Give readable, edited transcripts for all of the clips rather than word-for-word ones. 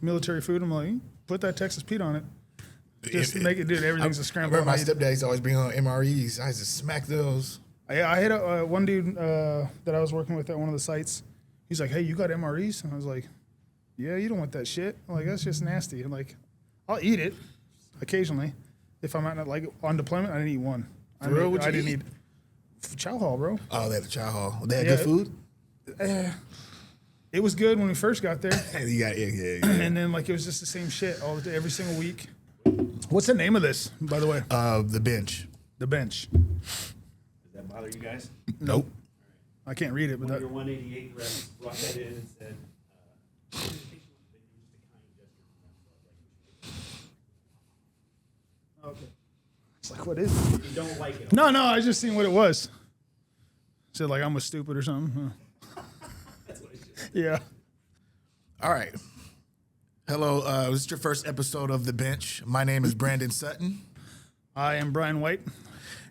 military food. I'm like, put that Texas Pete on it. Just make it, dude. Everything's a scramble. I remember my stepdad used to always bring on MREs. I used to smack those. I hit one dude that I was working with at one of the sites. He's like, hey, you got MREs? And I was like, yeah, you don't want that shit. I'm like, that's just nasty. I'm like, I'll eat it occasionally. If I'm not like on deployment, I didn't eat one. For real? What'd you didn't eat? Chow hall, bro. Oh, they had the chow hall. They had good food? It was good when we first got there. Yeah. And then like it was just the same shit every single week. What's the name of this, by the way? The bench. The bench. Does that bother you guys? Nope. I can't read it, but One of your 188 reps brought that in and said, okay. It's like, what is it? you don't like it. No, I was just seeing what it was. Said like I'm stupid or something. Huh. That's what it is. Yeah. All right. Hello. This is your first episode of The Bench. My name is Brandon Sutton. I am Bryan White.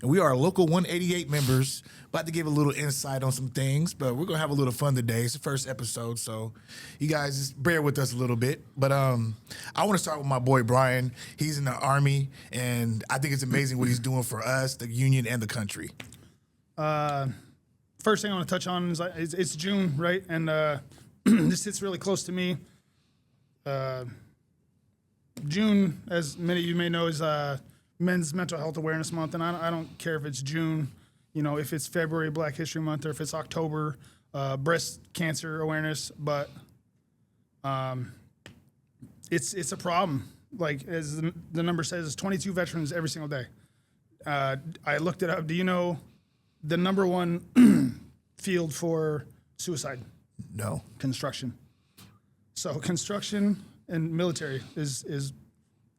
And we are local 188 members. About to give a little insight on some things, but we're going to have a little fun today. It's the first episode, so you guys just bear with us a little bit. But I want to start with my boy, Bryan. He's in the Army, and I think it's amazing what he's doing for us, the union, and the country. First thing I want to touch on is it's June, right? And this hits really close to me. June, as many of you may know, is Men's Mental Health Awareness Month, and I don't care if it's June, if it's February, Black History Month, or if it's October, breast cancer awareness, but it's a problem. Like as the number says, it's 22 veterans every single day. I looked it up. Do you know the number one field for suicide? No. Construction. So construction and military is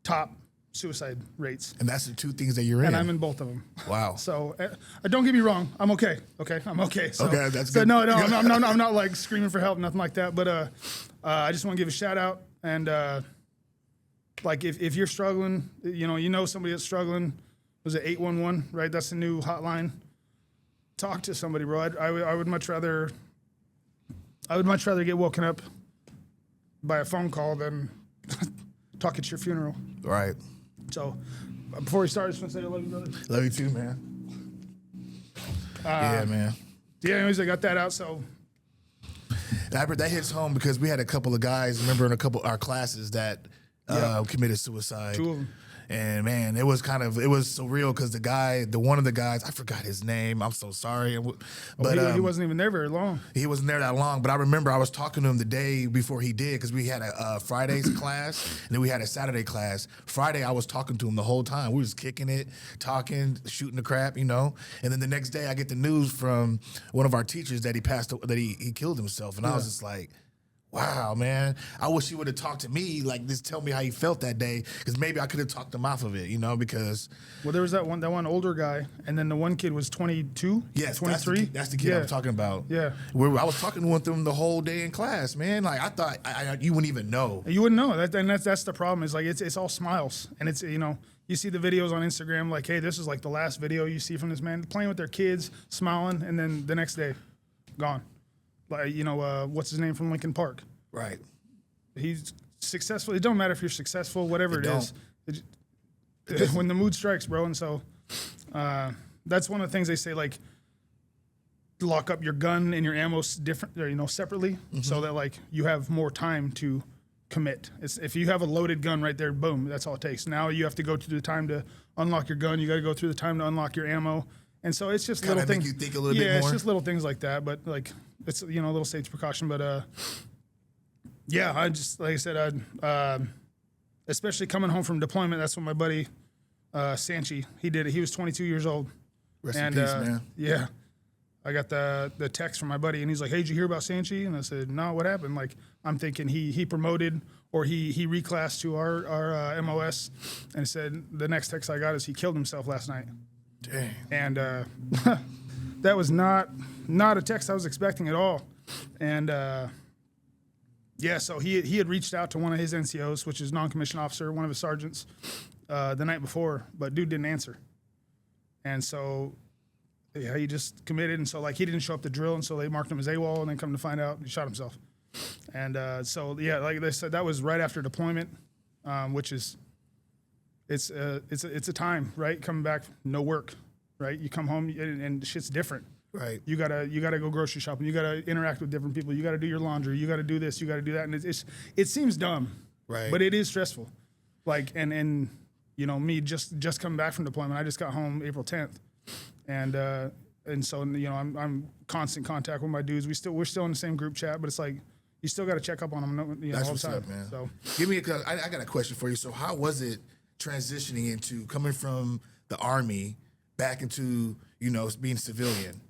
top suicide rates. And that's the two things that you're in. And I'm in both of them. Wow. So don't get me wrong. I'm okay. Okay. I'm okay. So, okay, that's so good. No, I'm not like screaming for help, nothing like that. But I just want to give a shout out. And like if you're struggling, you know somebody that's struggling, was it 811, right? That's the new hotline. Talk to somebody, bro. I would much rather get woken up by a phone call than talk at your funeral. Right. So before we start, I just want to say I love you, brother. Love you too, man. Yeah, man. Yeah, anyways, I got that out. So That hits home because we had a couple of guys, remember in a couple of our classes that committed suicide. Two of them. And man, it was surreal because one of the guys, I forgot his name. I'm so sorry. But he wasn't even there very long. He wasn't there that long. But I remember I was talking to him the day before he did because we had a Friday's class and then we had a Saturday class. Friday, I was talking to him the whole time. We was kicking it, talking, shooting the crap, And then the next day, I get the news from one of our teachers that he killed himself, and I was just like, wow, man. I wish he would have talked to me, like just tell me how he felt that day, because maybe I could have talked him off of it, because... Well, there was that one older guy, and then the one kid was 22, yes, 23. That's the kid I'm talking about. Yeah. I was talking with him the whole day in class, man. Like, I thought you wouldn't even know. You wouldn't know. That's the problem. Is like it's all smiles, and it's you see the videos on Instagram like, hey, this is like the last video you see from this man playing with their kids, smiling, and then the next day, gone. Like what's his name from Lincoln Park? Right. He's successful. It don't matter if you're successful, whatever it is. When the mood strikes, bro. And so that's one of the things they say, like, lock up your gun and your ammo different, separately, so that like you have more time to commit. If you have a loaded gun right there, boom, that's all it takes. Now you have to go through the time to unlock your gun. You got to go through the time to unlock your ammo. And so it's just little things. Make you think a little bit more. Yeah, it's just little things like that. But like it's a little safety precaution. But yeah, I just like I said, especially coming home from deployment. That's when my buddy Sanchi he did it. He was 22 years old. Rest in peace, man. Yeah, I got the text from my buddy, and he's like, "Hey, did you hear about Sanchi?" And I said, "No, what happened?" Like I'm thinking he promoted or he reclassed to our MOS, and said the next text I got is he killed himself last night. Dang. And that was not a text I was expecting at all. And yeah, so he had reached out to one of his NCOs, which is non-commissioned officer, one of his sergeants, the night before, but dude didn't answer. And so yeah, he just committed, and so like he didn't show up to drill, and so they marked him as AWOL, and then come to find out he shot himself. And so yeah, like they said, that was right after deployment, which is it's a time, right? Coming back, no work, right? You come home and shit's different. Right. You gotta go grocery shopping. You gotta interact with different people. You gotta do your laundry. You gotta do this. You gotta do that. And it seems dumb, Right. but it is stressful. Like and you know, me just coming back from deployment. I just got home April 10th, and so you know, I'm constant contact with my dudes. We're still in the same group chat, but it's like you still got to check up on them, you know, That's all what's the time. up, man. So Give me I got a question for you. So how was it transitioning into coming from the Army back into, you know, being civilian?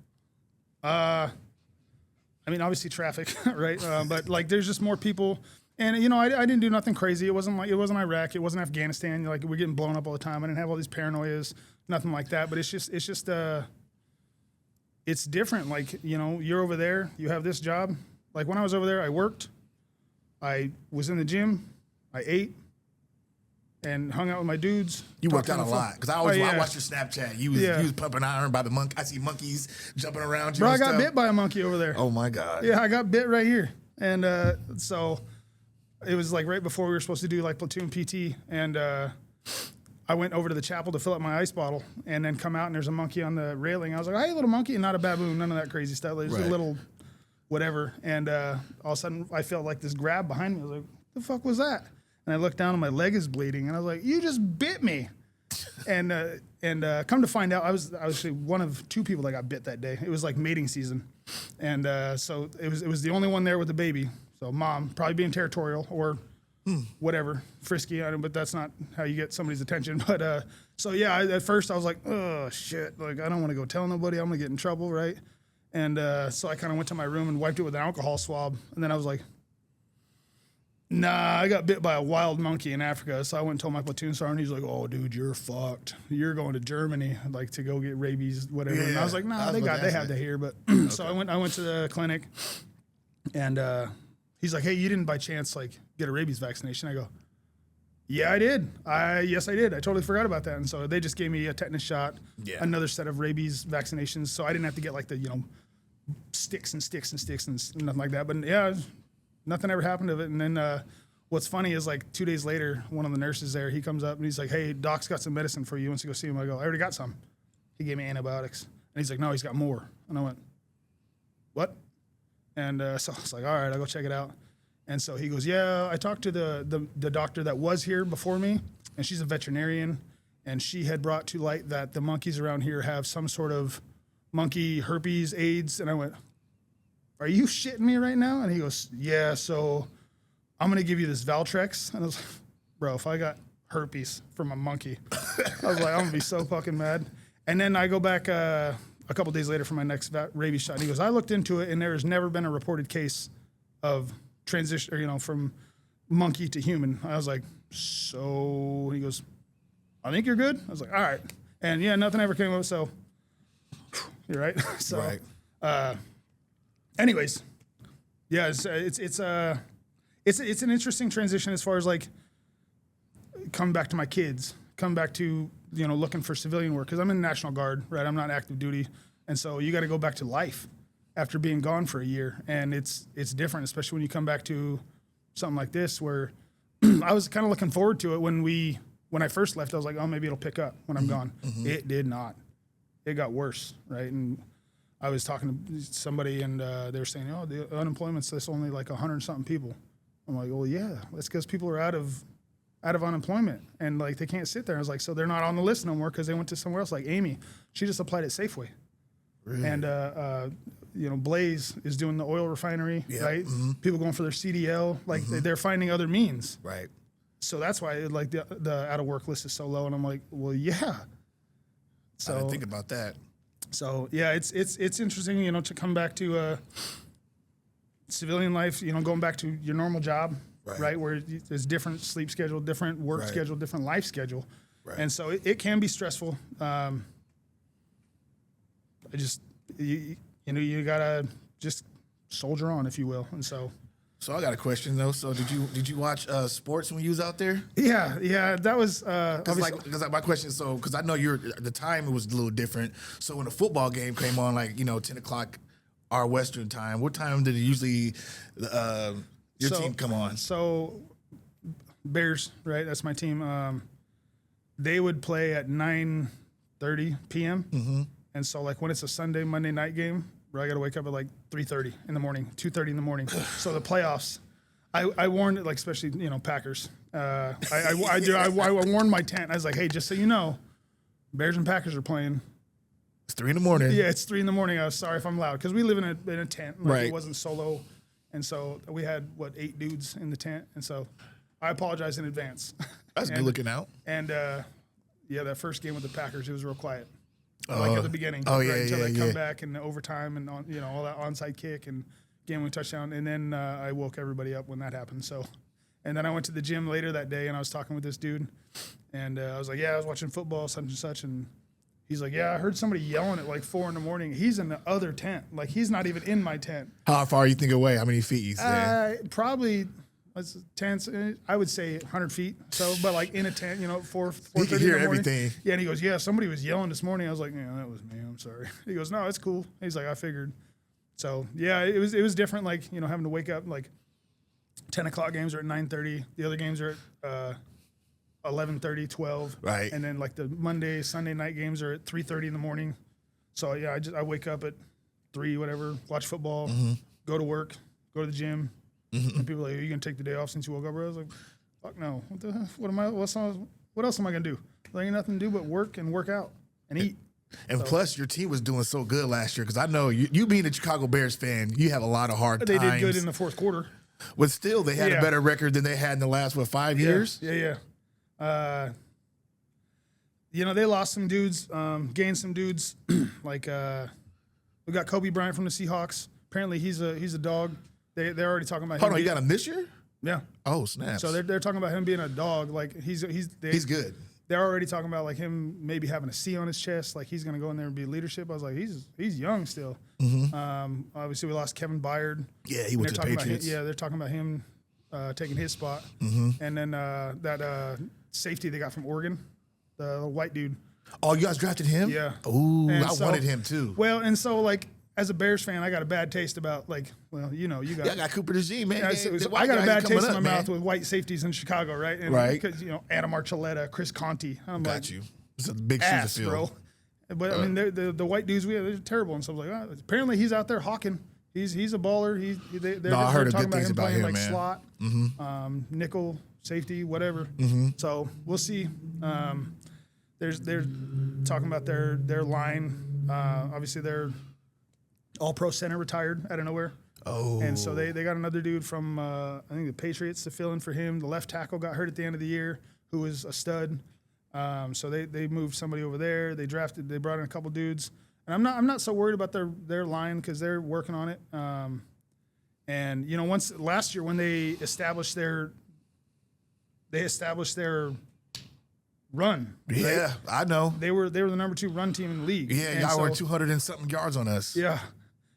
I mean, obviously traffic, right? But like, there's just more people, and you know, I didn't do nothing crazy. It wasn't Iraq, it wasn't Afghanistan. Like, we're getting blown up all the time. I didn't have all these paranoias, nothing like that. But it's just it's different. Like, you know, you're over there, you have this job. Like, when I was over there, I worked, I was in the gym, I ate, and hung out with my dudes. You worked talked out on a the phone. lot because I always Oh, yeah. watch your Snapchat. You was pumping iron by the monkey. I see monkeys jumping around you. Bro, I and got stuff. bit by a monkey over there. Oh my god. Yeah, I got bit right here. And so it was like right before we were supposed to do like platoon PT. And I went over to the chapel to fill up my ice bottle and then come out and there's a monkey on the railing. I was like, hey, little monkey, and not a baboon, none of that crazy stuff. Like, just Right. a little whatever. And all of a sudden I felt like this grab behind me. I was like, the fuck was that? And I looked down and my leg is bleeding. And I was like, you just bit me. And come to find out, I was actually one of two people that got bit that day. It was like mating season, and so it was the only one there with the baby. So mom probably being territorial or whatever, frisky. But that's not how you get somebody's attention. But so yeah, at first I was like, oh shit, like I don't want to go tell nobody. I'm gonna get in trouble, right? And so I kind of went to my room and wiped it with an alcohol swab, and then I was like, nah, I got bit by a wild monkey in Africa. So I went and told my platoon sergeant. He's like, oh, dude, you're fucked. You're going to Germany, like, to go get rabies, whatever. And I was like, nah, they have that here. But so I went to the clinic, and he's like, hey, you didn't by chance, like, get a rabies vaccination? I go, yeah, I did. Yes, I did. I totally forgot about that. And so they just gave me a tetanus shot, another set of rabies vaccinations. So I didn't have to get, like, the, you know, sticks and nothing like that. But yeah, nothing ever happened to it. And then what's funny is, like, 2 days later, one of the nurses there, he comes up and he's like, hey, doc's got some medicine for you. Wants to go see him. I go, I already got some. He gave me antibiotics. And he's like, no, he's got more. And I went, what? And so I was like, all right, I'll go check it out. And so he goes, yeah, I talked to the doctor that was here before me, and she's a veterinarian, and she had brought to light that the monkeys around here have some sort of monkey herpes, AIDS. And I went, are you shitting me right now? And he goes, yeah, so I'm going to give you this Valtrex. And I was like, bro, if I got herpes from a monkey, I was like, I'm going to be so fucking mad. And then I go back a couple days later for my next rabies shot. And he goes, I looked into it, and there has never been a reported case of transition, or, you know, from monkey to human. I was like, so he goes, I think you're good. I was like, all right. And yeah, nothing ever came up. So you're right. So, Right. Anyways, yeah, it's an interesting transition as far as, like, coming back to my kids, come back to, you know, looking for civilian work, because I'm in the National Guard, right? I'm not active duty, and so you got to go back to life after being gone for a year, and it's different, especially when you come back to something like this, where I was kind of looking forward to it when I first left. I was like, oh, maybe it'll pick up when I'm gone. It did not. It got worse, right? And I was talking to somebody, and they were saying, oh, the unemployment's this only like 100-something people. I'm like, well, yeah, that's because people are out of unemployment, and, like, they can't sit there. I was like, so they're not on the list no more because they went to somewhere else. Like Amy, she just applied at Safeway. Really? And, you know, Blaze is doing the oil refinery, right? People going for their CDL. Like, they're finding other means. Right. So that's why, like, the out of work list is so low. And I'm like, well, yeah. So I didn't think about that. So yeah, it's interesting, you know, to come back to civilian life, you know, going back to your normal job, right? Where there's different sleep schedule, different work schedule, different life schedule. Right. And so it can be stressful. You know, you gotta just soldier on, if you will. And so I got a question though. So did you watch sports when you was out there? Yeah, that was Because my question is, so because I know the time it was a little different. So when the football game came on, like, you know, 10 o'clock our Western time. What time did it usually your team come on? So Bears, right? That's my team. They would play at 9:30 p.m. Mm-hmm. And so like when it's a Sunday, Monday night game, where I got to wake up at like 3:30 in the morning, 2:30 in the morning. So the playoffs, I warned like especially Packers. I warned my tent. I was like, hey, just so you know, Bears and Packers are playing. It's 3 a.m. Yeah, it's 3 a.m. I was sorry if I'm loud because we live in a tent. Like, right. It wasn't solo, and so we had 8 dudes in the tent, and so I apologize in advance. That's good looking out. And that first game with the Packers, it was real quiet. Like at the beginning. Oh, until they come back and the overtime and all that onside kick and game-winning touchdown. And then I woke everybody up when that happened. So, and then I went to the gym later that day and I was talking with this dude, and I was like, yeah, I was watching football, such and such, and he's like, yeah, I heard somebody yelling at like 4 a.m. He's in the other tent. Like he's not even in my tent. How far you think away? How many feet you say? Probably. Tents, I would say 100 feet. So, but like in a tent, 4:30 He could hear in the morning. everything. Yeah, and he goes, yeah, somebody was yelling this morning. I was like, yeah, that was me. I'm sorry. He goes, no, it's cool. He's like, I figured. So yeah, it was different. Like having to wake up like 10 o'clock games are at 9:30. The other games are at 11:30, 12. Right. And then like the Monday, Sunday night games are at 3:30 in the morning. So yeah, I wake up at 3, whatever, watch football, go to work, go to the gym. And people are like, are you gonna take the day off since you woke up, bro? I was like, fuck no. What else am I gonna do? There ain't nothing to do but work and work out and eat. And plus, your team was doing so good last year because I know you being a Chicago Bears fan, you have a lot of hard They times. did good in the fourth quarter. But still, they had a better record than they had in the last 5 years. Yeah. They lost some dudes, gained some dudes. Like we got Kobe Bryant from the Seahawks. Apparently, he's a dog. They're already talking about him. Hold on, you got him this year? Yeah. Oh, snaps. So they're talking about him being a dog. Like he's good. They're already talking about like him maybe having a C on his chest. Like he's gonna go in there and be leadership. I was like, he's young still. Obviously, we lost Kevin Byard. Yeah, he went to the Patriots. They're talking about him taking his spot. And then that safety they got from Oregon, the white dude. Oh, you guys drafted him? Yeah. Ooh, And I wanted him too. Well, and so like as a Bears fan, I got a bad taste about like, you got. Yeah, I got Cooper DeJean, man. I got a bad taste in my mouth with white safeties in Chicago, right? And right. Because Adam Archuleta, Chris Conti. I'm got like, you. It's a big ass, shoes to bro. fill. But I mean, the white dudes they're terrible, and so I was like, apparently he's out there hawking. He's a baller. I heard talking good things about playing him, like man. slot, nickel, safety, whatever. So we'll see. They're talking about their line. Obviously, their all-pro center retired out of nowhere. Oh. And so they got another dude from I think the Patriots to fill in for him. The left tackle got hurt at the end of the year, who was a stud. So they moved somebody over there. They brought in a couple dudes. And I'm not so worried about their line because they're working on it. And once last year when they established their run. Yeah, right? I know. They were the number 2 run team in the league. Yeah, y'all were 200 and something yards on us. Yeah.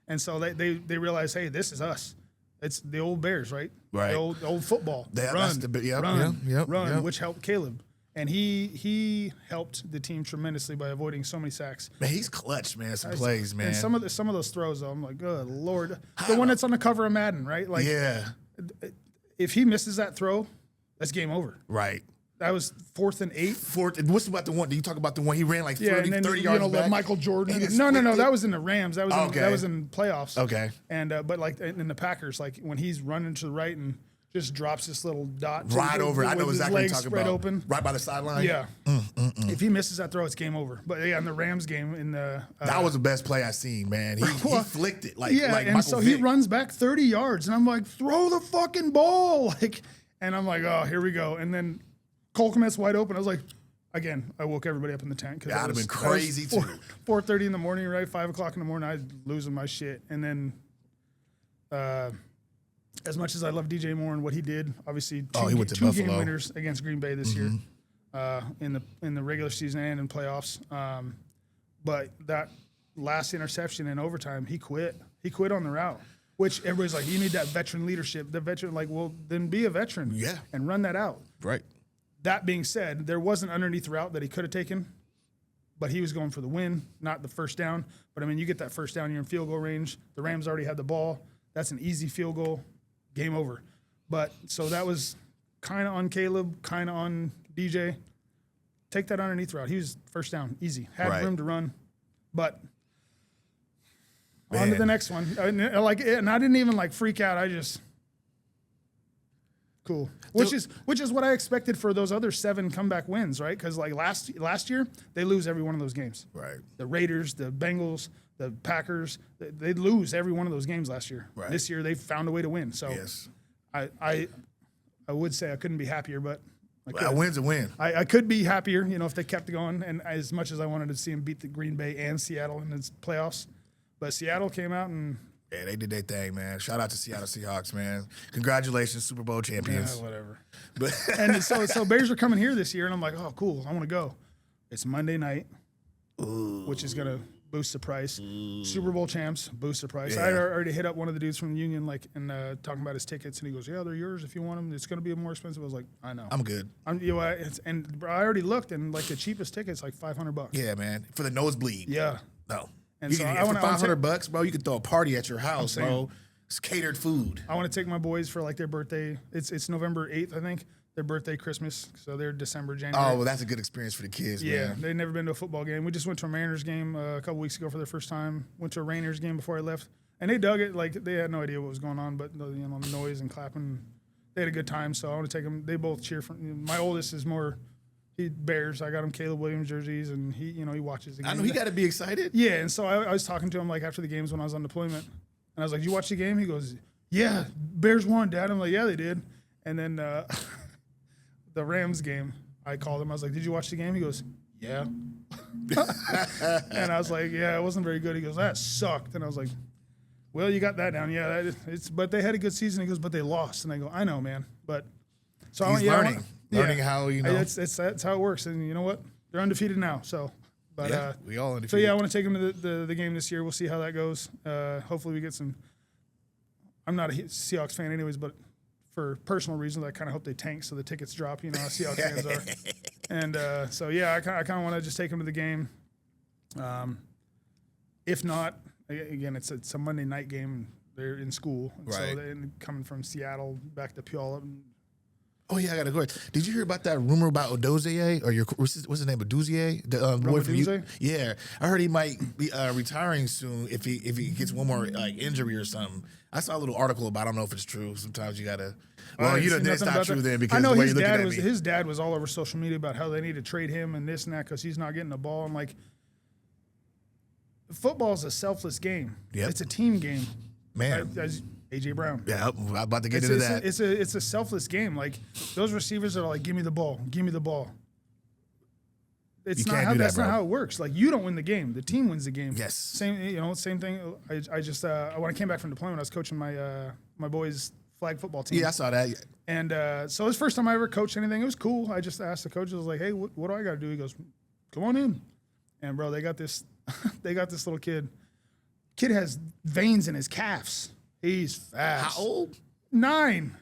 And so they realized, hey, this is us. It's the old Bears, right? Right. The old football. Run, which helped Caleb. And he helped the team tremendously by avoiding so many sacks. Man, he's clutch, man. Some plays, man. And some of those throws, though, I'm like, good Lord. The one that's on the cover of Madden, right? Like, yeah. If he misses that throw, that's game over. Right. That was 4th and 8. What's about the one? Do you talk about the one he ran like 30, and then, 30 yards back? Michael Jordan. No. That was in the Rams. That was in playoffs. Okay. And but like in the Packers, like when he's running to the right and just drops this little dot right over. I know exactly what you're talking about. Open. Right by the sideline. Yeah. If he misses that throw, it's game over. But yeah, in the Rams game, that was the best play I seen, man. He flicked it like and Michael so Vick. he runs back 30 yards, and I'm like, throw the fucking ball, and I'm like, oh, here we go, and then Cole Kmet's wide open. I was like, again, I woke everybody up in the tent because that'd have been crazy too. 4:30 in the morning, right? 5 o'clock in the morning, I was losing my shit, and then. As much as I love DJ Moore and what he did, obviously two game winners against Green Bay this year in the regular season and in playoffs. But that last interception in overtime, he quit. He quit on the route, which everybody's like, you need that veteran leadership. The veteran, like, well, then be a veteran and run that out. Right. That being said, there was an underneath route that he could have taken but he was going for the win, not the first down. But, I mean, you get that first down, you're in field goal range. The Rams already had the ball. That's an easy field goal, game over. But so that was kind of on Caleb, kind of on DJ. Take that underneath route. He was first down, easy. Had room to run. But on to the next one. And I didn't even freak out. I just cool. Which is what I expected for those other 7 comeback wins, right? Because last year they lose every one of those games. Right. The Raiders, the Bengals, the Packers, they lose every one of those games last year. Right. This year they found a way to win. So Yes. I would say I couldn't be happier, but A win's a win. I could be happier, if they kept going. And as much as I wanted to see them beat the Green Bay and Seattle in the playoffs, but Seattle came out and Yeah, they did their thing, man. Shout out to Seattle Seahawks, man. Congratulations, Super Bowl champions. whatever. But And so Bears are coming here this year, and I'm like, oh, cool, I want to go. It's Monday night, which is gonna boost the price. Super Bowl champs, boost the price. Yeah. I already hit up one of the dudes from the union, and talking about his tickets, and he goes, yeah, they're yours if you want them. It's gonna be more expensive. I was like, I know. I'm good. And I already looked, and the cheapest ticket's like $500. Yeah, man. For the nosebleed. Yeah. No. And You so can, I for wanna- $500, bro, you can throw a party at your house, saying. bro. It's catered food. I want to take my boys for their birthday. It's November 8th, I think. Their birthday, Christmas. So they're December, January. Oh, well, that's a good experience for the kids, Yeah, man. they've never been to a football game. We just went to a Mariners game a couple weeks ago for their first time. Went to a Rainers game before I left, and they dug it. They had no idea what was going on, but the noise and clapping, they had a good time. So I want to take them. They both cheer for. My oldest is more, he Bears. I got him Caleb Williams jerseys, and he watches the game. I know he got to be excited. Yeah, and so I was talking to him after the games when I was on deployment, and I was like, "Did you watch the game?" He goes, "Yeah, Bears won, Dad." I'm like, "Yeah, they did." And then the Rams game, I called him. I was like, "Did you watch the game?" He goes, "Yeah." And I was like, "Yeah, it wasn't very good." He goes, "That sucked." And I was like, "Well, you got that down, yeah. But they had a good season." He goes, "But they lost." And I go, "I know, man." But so He's learning how that's how it works. And you know what? They're undefeated now. So, but Yeah, we all undefeated. so yeah, I want to take them to the game this year. We'll see how that goes. Hopefully, we get some. I'm not a Seahawks fan, anyways, but for personal reasons, I kind of hope they tank so the tickets drop. You know how Seahawks fans are. And so yeah, I kind of want to just take them to the game. If not, again, it's a Monday night game. They're in school, and so Right. they're coming from Seattle back to Puyallup. Oh yeah, I gotta go. Did you hear about that rumor about Odozier or what's his name? Odozier, the boy from Odozier? Yeah, I heard he might be retiring soon if he gets one more injury or something. I saw a little article about. I don't know if it's true. Sometimes you gotta. Well, I didn't see that's nothing not about true that. then because I know the way his you're looking dad at was me. his dad was all over social media about how they need to trade him and this and that because he's not getting the ball. I'm like, football is a selfless game. Yep. It's a team game. Man. As AJ Brown. Yeah, I'm about to get It's, into it's, that. it's a selfless game. Like those receivers are like, give me the ball, give me the ball. It's You not can't how do that, that's not bro. how it works. Like you don't win the game, the team wins the game. Yes. Same thing. I just when I came back from deployment, I was coaching my my boys' flag football team. Yeah, I saw that. And so it was the first time I ever coached anything. It was cool. I just asked the coach, I was like, hey, what do I got to do? He goes, come on in. And, bro, they got this little kid. Kid has veins in his calves. He's fast. How old? 9.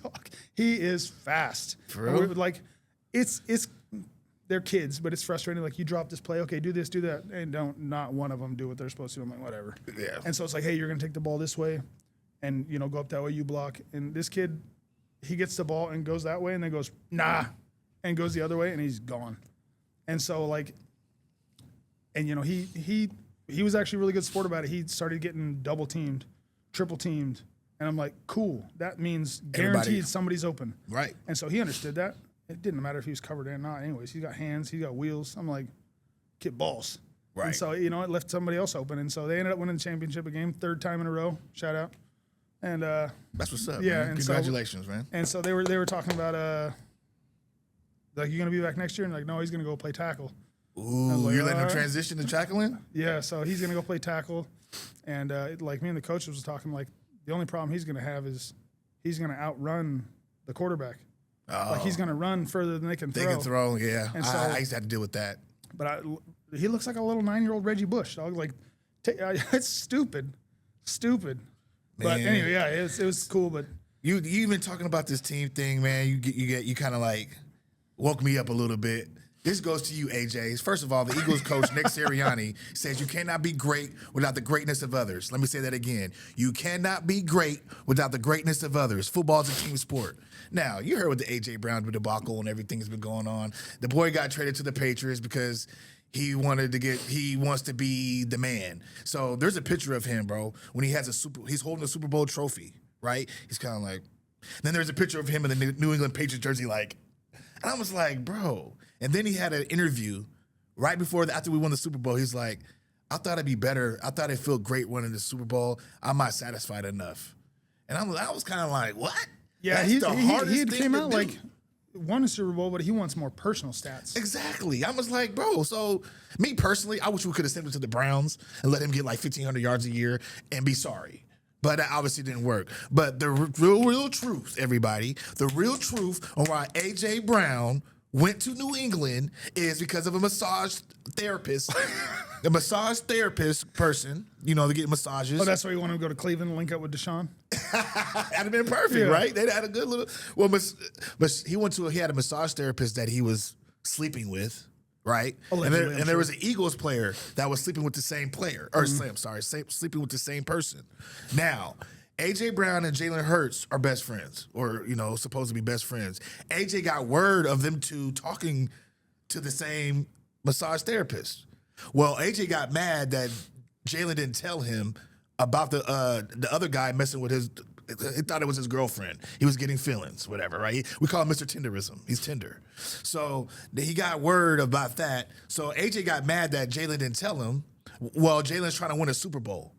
Dog, he is fast. For And real? we're like, it's they're kids, but it's frustrating. Like, you drop this play, okay, do this, do that. And not one of them do what they're supposed to. I'm like, whatever. Yeah. And so it's like, hey, you're going to take the ball this way and, go up that way, you block. And this kid, he gets the ball and goes that way and then goes, nah, and goes the other way and he's gone. And so, like, and, he was actually a really good sport about it. He started getting double teamed, triple teamed. And I'm like, cool. That means guaranteed somebody's open. Right. And so he understood that. It didn't matter if he was covered or not. Anyways, he's got hands, he's got wheels. I'm like, kid balls. Right. And so, it left somebody else open. And so they ended up winning the championship game, 3rd time in a row. Shout out. And That's what's up. Yeah, man. and so- Congratulations, man. and so they were talking about like, you gonna be back next year? And like, no, he's gonna go play tackle. Ooh, like, you're letting him alright. transition to tackling? Yeah, so he's gonna go play tackle. And like me and the coach was talking, like, the only problem he's gonna have is he's gonna outrun the quarterback. Oh, Like he's gonna run further than they can throw. they can throw. Yeah, And so- I used to have to deal with that. But he looks like a little 9-year-old Reggie Bush. Dog. Like, it's stupid. But Man. anyway, yeah, it was cool. But You been talking about this team thing, man. You kind of like woke me up a little bit. This goes to you, AJ. First of all, the Eagles coach, Nick Sirianni, says you cannot be great without the greatness of others. Let me say that again. You cannot be great without the greatness of others. Football is a team sport. Now, you heard what the A.J. Brown debacle and everything has been going on. The boy got traded to the Patriots because he wants to be the man. So there's a picture of him, bro, when he's holding a Super Bowl trophy, right? He's kind of like, then there's a picture of him in the New England Patriots jersey, like, and I was like, bro. And then he had an interview right after we won the Super Bowl. He's like, I thought it'd be better. I thought it'd feel great winning the Super Bowl. I'm not satisfied enough. And I was kind of like, what? Yeah, That's he came out like won a Super Bowl, but he wants more personal stats. Exactly. I was like, bro, so me personally, I wish we could have sent him to the Browns and let him get like 1,500 yards a year and be sorry. But that obviously didn't work. But the real truth, everybody, the real truth on why A.J. Brown went to New England is because of a massage therapist. The massage therapist person, to get massages. Oh, that's why you want to go to Cleveland and link up with Deshaun? That'd have been perfect, right? They'd had a good little. Well, he had a massage therapist that he was sleeping with, right? Allegedly, and there was an Eagles player that was sleeping with the same player, sleeping with the same person. Now, A.J. Brown and Jalen Hurts are best friends, or supposed to be best friends. A.J. got word of them two talking to the same massage therapist. Well, A.J. got mad that Jalen didn't tell him about the other guy messing with his. He thought it was his girlfriend. He was getting feelings, whatever, right? We call him Mr. Tenderism. He's tender. So he got word about that. So A.J. got mad that Jalen didn't tell him. Well, Jalen's trying to win a Super Bowl.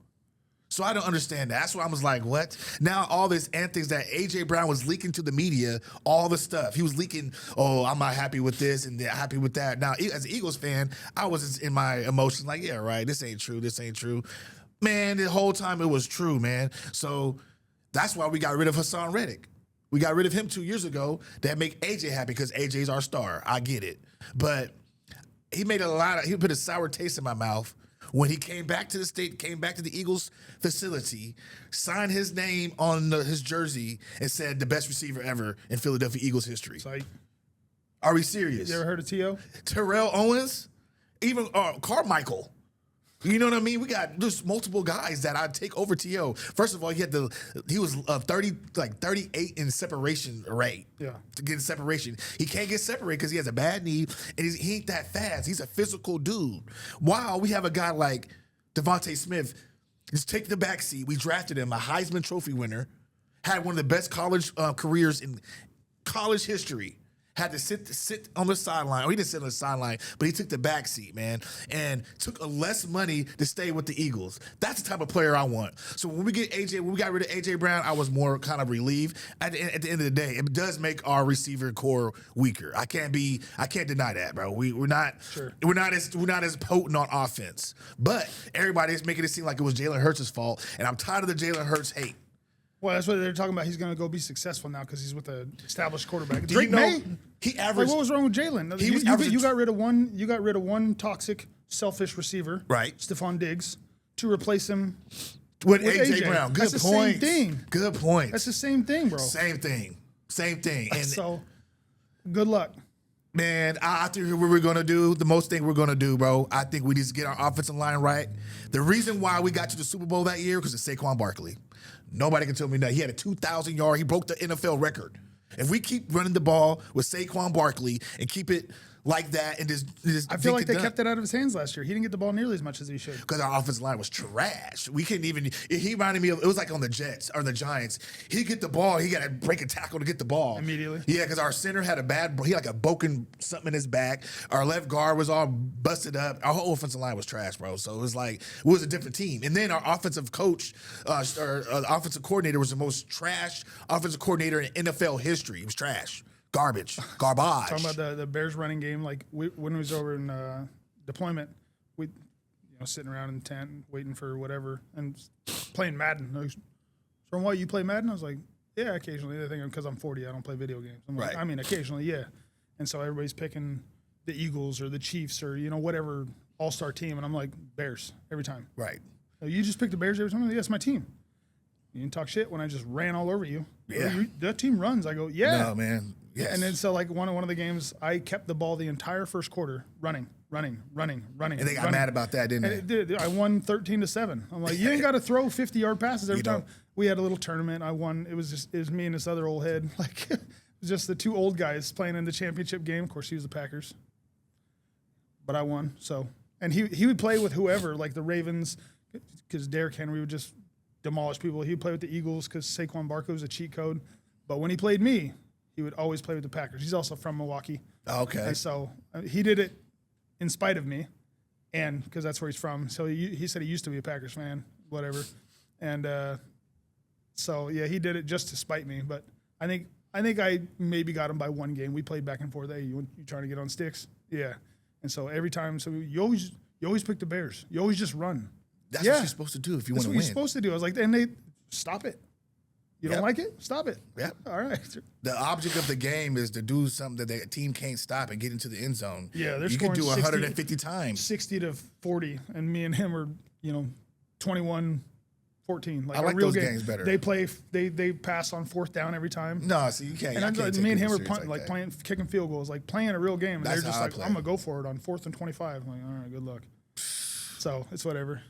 So I don't understand that. That's why I was like, what? Now all this antics that A.J. Brown was leaking to the media, all the stuff. He was leaking, I'm not happy with this and happy with that. Now, as an Eagles fan, I was in my emotions like, yeah, right, this ain't true. Man, the whole time it was true, man. So that's why we got rid of Hassan Reddick. We got rid of him 2 years ago. That make A.J. happy because A.J.'s our star. I get it. But he put a sour taste in my mouth when he came back to the Eagles facility, signed his name on his jersey, and said the best receiver ever in Philadelphia Eagles history. Like, are we serious? you ever heard of T.O.? Terrell Owens, even Carmichael. You know what I mean? We got just multiple guys that I'd take over T.O. First of all, he was 38 in separation rate. Yeah. To get separation. He can't get separated because he has a bad knee and he ain't that fast. He's a physical dude. Wow, we have a guy like Devontae Smith. Just take the back seat. We drafted him, a Heisman Trophy winner, had one of the best college careers in college history. Had to sit on the sideline. Or he didn't sit on the sideline, but he took the back seat, man, and took less money to stay with the Eagles. That's the type of player I want. So when we got rid of A.J. Brown, I was more kind of relieved. At the end of the day, it does make our receiver core weaker. I can't deny that, bro. We're not as potent on offense. But everybody's making it seem like it was Jalen Hurts' fault, and I'm tired of the Jalen Hurts hate. Well, that's what they're talking about. He's going to go be successful now because he's with an established quarterback. Do you know he averaged? What was wrong with Jalen? You got rid of one. You got rid of one toxic, selfish receiver, right? Stephon Diggs, to replace him with A.J. Brown. Good point. That's the same thing. Good point. That's the same thing, bro. Same thing. And so, good luck. Man, I think what we're going to do, the most thing we're going to do, bro, I think we need to get our offensive line right. The reason why we got to the Super Bowl that year because of Saquon Barkley. Nobody can tell me that. He had a 2,000 yard. He broke the NFL record. If we keep running the ball with Saquon Barkley and keep it like that and just I feel like they kept it out of his hands last year. He didn't get the ball nearly as much as he should. Because our offensive line was trash. We couldn't even. He reminded me of it was like on the Jets or the Giants. He'd get the ball. He got to break a tackle to get the ball immediately. Yeah, because our center had he had like a broken something in his back. Our left guard was all busted up. Our whole offensive line was trash, bro. So it was like it was a different team. And then our offensive coach, offensive coordinator, was the most trash offensive coordinator in NFL history. He was trash. Garbage. Talking about the Bears running game, like when we was over in deployment, we sitting around in the tent waiting for whatever and playing Madden. So what, you play Madden? I was like, yeah, occasionally. They think because I'm 40, I don't play video games. I'm like, right. I mean, occasionally, yeah. And so everybody's picking the Eagles or the Chiefs or whatever all-star team, and I'm like, Bears every time. Right. You just pick the Bears every time? That's my team. You didn't talk shit when I just ran all over you. Yeah. That team runs. I go, yeah. No, man. Yes. And then so like one of the games, I kept the ball the entire first quarter running. And they got mad about that, didn't And they? it did. I won 13-7. I'm like, you ain't got to throw 50-yard passes every You time. don't. We had a little tournament. I won. It was me and this other old head. Like, it was just the two old guys playing in the championship game. Of course, he was the Packers, but I won. So, and he would play with whoever, like the Ravens, because Derrick Henry would just demolish people. He would play with the Eagles because Saquon Barkley was a cheat code. But when he played me, he would always play with the Packers. He's also from Milwaukee. Okay. And so he did it in spite of me, and because that's where he's from. So he said he used to be a Packers fan, whatever. And so yeah, he did it just to spite me. But I think I maybe got him by one game. We played back and forth. Hey, you trying to get on sticks? Yeah. And so every time, so you always pick the Bears. You always just run. That's what you're supposed to do if you want That's to what win. you're supposed to do. I was like, and they stop it. You don't like it? Stop it. Yep. All right. The object of the game is to do something that the team can't stop and get into the end zone. Yeah, they're you could scoring do 60 150 times. 60-40, and me and him are 21-14. Like I like a real those game. games better. They pass on fourth down every time. No, see, you can't. And I I'm can't like, take me and people him are serious punting, like that. playing, kicking field goals, like playing a real game. And That's they're just how I like, play. I'm gonna go for it on 4th and 25. I'm like, all right, good luck. So it's whatever.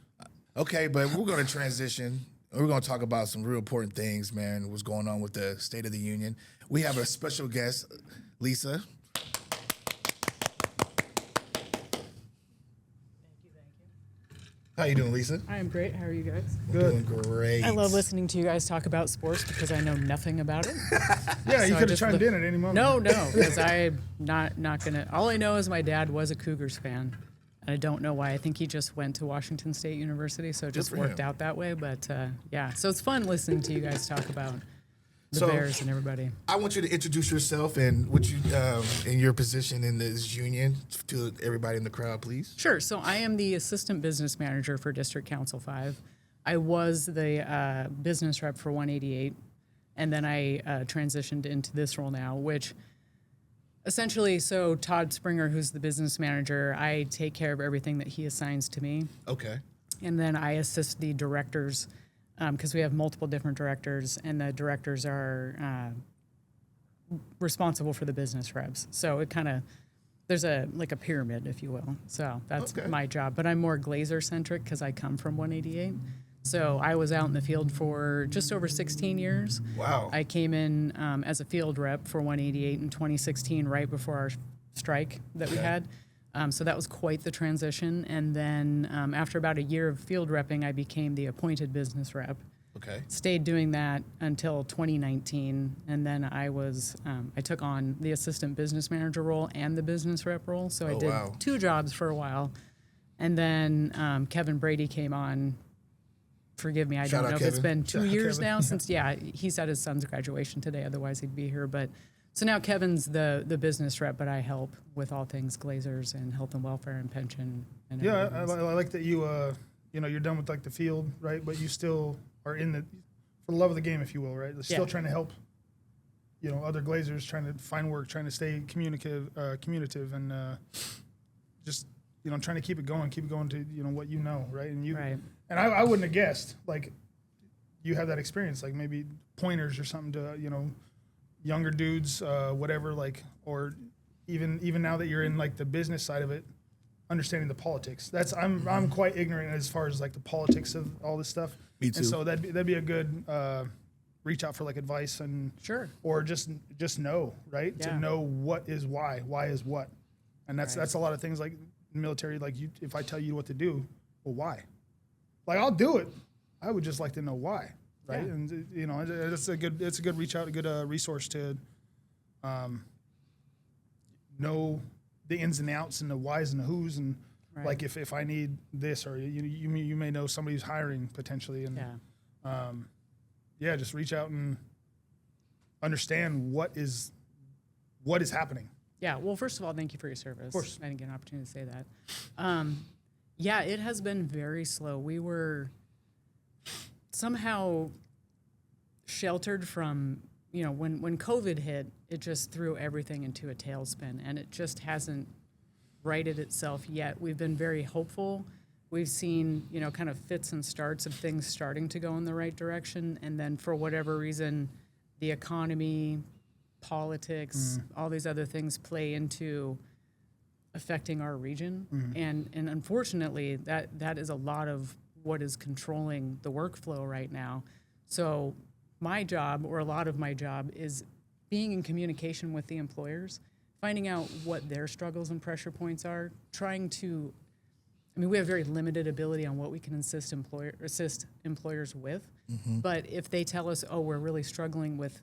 Okay, but we're going to transition. We're going to talk about some real important things, man. What's going on with the State of the Union? We have a special guest, Lisa. How you doing, Lisa? I am great. How are you guys? Doing great. I love listening to you guys talk about sports because I know nothing about it. Yeah, you So I could have just chimed in at any moment. No, because I'm not gonna. All I know is my dad was a Cougars fan, and I don't know why. I think he just went to Washington State University, so it just for worked him. out that way. But yeah, so it's fun listening to you guys talk about the So- Bears and everybody. I want you to introduce yourself and what you in your position in this union to everybody in the crowd, please. Sure. So I am the assistant business manager for District Council 5. I was the business rep for 188, and then I transitioned into this role now, which essentially, so Todd Springer, who's the business manager, I take care of everything that he assigns to me, Okay. and then I assist the directors because we have multiple different directors, and the directors are responsible for the business reps. So it kind of there's a pyramid, if you will. So that's Okay. my job, but I'm more Glazier centric because I come from 188. So I was out in the field for just over 16 years. Wow. I came in as a field rep for 188 in 2016, right before our strike that we had. So that was quite the transition. And then after about a year of field repping, I became the appointed business rep. Okay. Stayed doing that until 2019, and then I took on the assistant business manager role and the business rep role. So I did wow. 2 jobs for a while, and then Kevin Brady came on. Forgive me, I Shout don't out know if it's Kevin. been 2 Shout out years Kevin. now since. Yeah, he's at his son's graduation today. Otherwise, he'd be here. But so now Kevin's the business rep, but I help with all things Glaziers and health and welfare and pension. And Yeah, everything else. I like that you you're done with like the field, right? But you still are in for the love of the game, if you will, right? Still Yeah. trying to help, other Glazers, trying to find work, trying to stay communicative, and just trying to keep it going to what you know, right? And you Right. and I wouldn't have guessed like you have that experience, like maybe pointers or something to younger dudes, whatever, like, or even now that you're in like the business side of it, understanding the politics. I'm quite ignorant as far as like the politics of all this stuff. Me too. And so that'd be a good reach out for like advice and Sure. or just know, right? Yeah. To know what is why is what, and that's a lot of things like military. Like if I tell you what to do, well, why? Like I'll do it. I would just like to know why, right? Yeah. And it's a good reach out, a good resource to know the ins and outs and the whys and the whos, and Right. like if I need this, or you may know somebody who's hiring potentially, and Yeah. just reach out and understand what is happening. Yeah. Well, first of all, thank you for your service. Of course. I didn't get an opportunity to say that. Yeah, it has been very slow. We were somehow sheltered from, when COVID hit, it just threw everything into a tailspin, and it just hasn't righted itself yet. We've been very hopeful. we've seen, you know, kind of fits and starts of things starting to go in the right direction. And then for whatever reason, the economy, politics, all these other things play into affecting our region. And unfortunately, that is a lot of what is controlling the workflow right now. So my job, or a lot of my job, is being in communication with the employers, finding out what their struggles and pressure points are, trying to, I mean, we have very limited ability on what we can assist employers with. But if they tell us, oh, we're really struggling with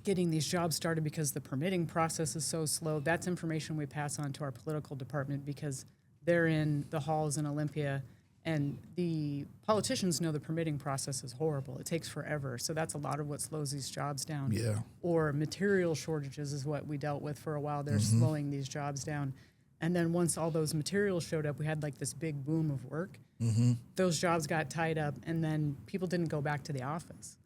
getting these jobs started because the permitting process is so slow, that's information we pass on to our political department, because they're in the halls in Olympia, and the politicians know the permitting process is horrible. It takes forever. So that's a lot of what slows these jobs down. Yeah. Or material shortages is what we dealt with for a while. They're slowing these jobs down. And then once all those materials showed up, we had like this big boom of work. Those jobs got tied up, and then people didn't go back to the office.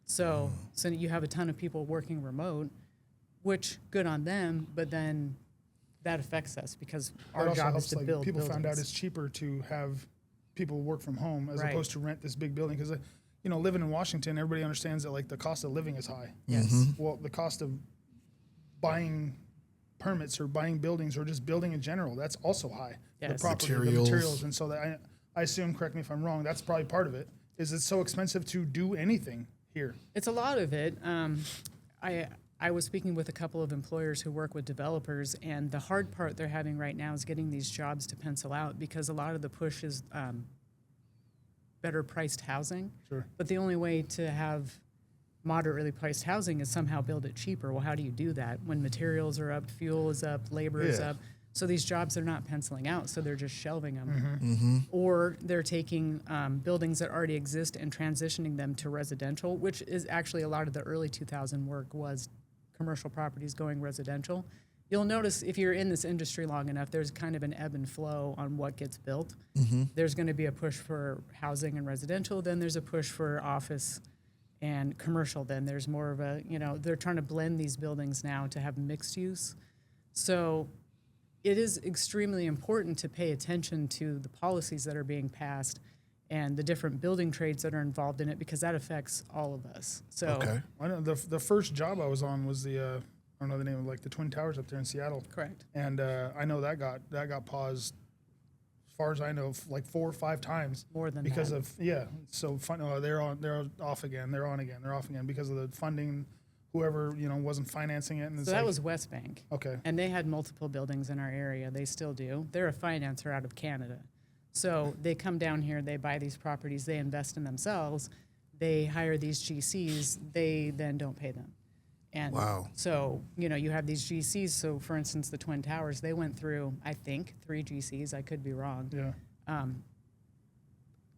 So you have a ton of people working remote, which good on them, but then that affects us because It our also job helps, is to like, build people found out buildings. it's cheaper to have people work from home as Right. opposed to rent this big building. Because, you know, living in Washington, everybody understands that, like, the cost of living is high. Yes. Well, the cost of buying permits or buying buildings or just building in general, that's also high. The Yes. property, Materials. the materials. And so that I assume, correct me if I'm wrong, that's probably part of it, is it's so expensive to do anything here. It's a lot of it. I was speaking with a couple of employers who work with developers, and the hard part they're having right now is getting these jobs to pencil out, because a lot of the push is better priced housing. Sure. But the only way to have moderately priced housing is somehow build it cheaper. Well, how do you do that when materials are up, fuel is up, labor is Yeah. up? So these jobs are not penciling out, so they're just shelving them. Or they're taking buildings that already exist and transitioning them to residential, which is actually a lot of the early 2000 work was commercial properties going residential. You'll notice if you're in this industry long enough, there's kind of an ebb and flow on what gets built. There's going to be a push for housing and residential, then there's a push for office and commercial, then there's more of a, you know, they're trying to blend these buildings now to have mixed use. So it is extremely important to pay attention to the policies that are being passed and the different building trades that are involved in it, because that affects all of us. So Okay. I know the first job I was on was the I don't know the name of, like, the Twin Towers up there in Seattle. correct. And I know that got paused, as far as I know, like 4 or 5 times. More than because that. of So they're off again. They're on again. They're off again because of the funding. Whoever, you know, wasn't financing it. And it's So that like, was West Bank. okay. And they had multiple buildings in our area. They still do. They're a financer out of Canada. So they come down here, they buy these properties, they invest in themselves, they hire these GCs, they then don't pay them. And Wow. so, you know, you have these GCs. So, for instance, the Twin Towers, they went through, I think, 3 GCs. I could be wrong. Yeah.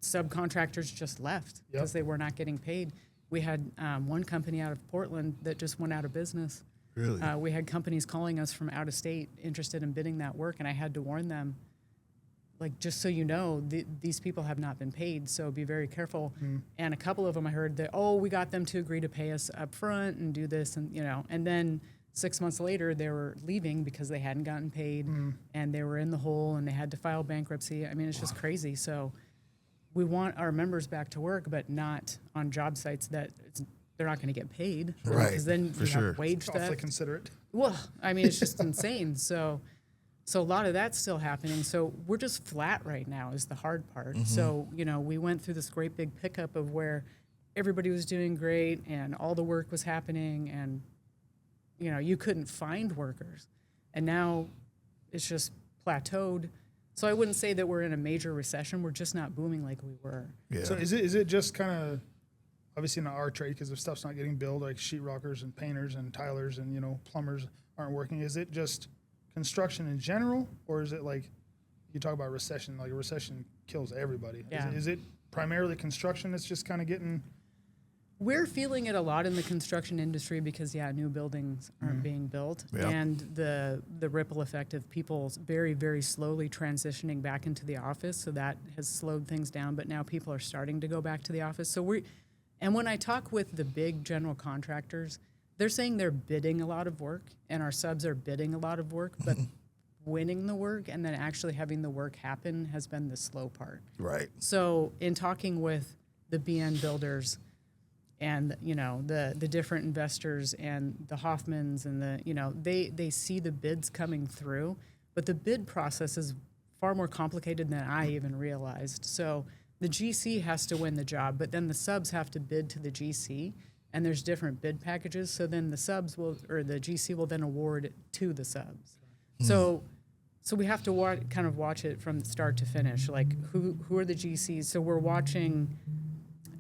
Subcontractors just left because they were not getting paid. We had one company out of Portland that just went out of business. Really? We had companies calling us from out of state interested in bidding that work, and I had to warn them, like, just so you know, these people have not been paid, so be very careful. And a couple of them I heard that, oh, we got them to agree to pay us up front and do this, and, you know, and then 6 months later they were leaving because they hadn't gotten paid and they were in the hole and they had to file bankruptcy. I mean, it's just crazy. So we want our members back to work, but not on job sites that they're not going to get paid. Right, Because then for you sure. have wage Awfully theft. considerate. Well, I mean, it's just insane. So a lot of that's still happening. So we're just flat right now is the hard part. So, you know, we went through this great big pickup of where everybody was doing great and all the work was happening and, you know, you couldn't find workers. And now it's just plateaued. So I wouldn't say that we're in a major recession. We're just not booming like we were. Yeah. So is it just kind of, obviously not our trade, because if stuff's not getting built, like sheetrockers and painters and tilers and, you know, plumbers aren't working, is it just construction in general, or is it like, you talk about recession, like a recession kills everybody? Yeah. Is it primarily construction that's just kind of getting... We're feeling it a lot in the construction industry because, new buildings aren't being built. Yeah. And the ripple effect of people very, very slowly transitioning back into the office. So that has slowed things down. But now people are starting to go back to the office. And when I talk with the big general contractors, they're saying they're bidding a lot of work and our subs are bidding a lot of work. But winning the work and then actually having the work happen has been the slow part. Right. So in talking with the BN builders and, you know, the different investors and the Hoffmans and the, you know, they see the bids coming through, but the bid process is far more complicated than I even realized. So the GC has to win the job, but then the subs have to bid to the GC, and there's different bid packages. So then the subs will, or the GC will then award to the subs. So we have to watch it from start to finish. Like who are the GCs? So we're watching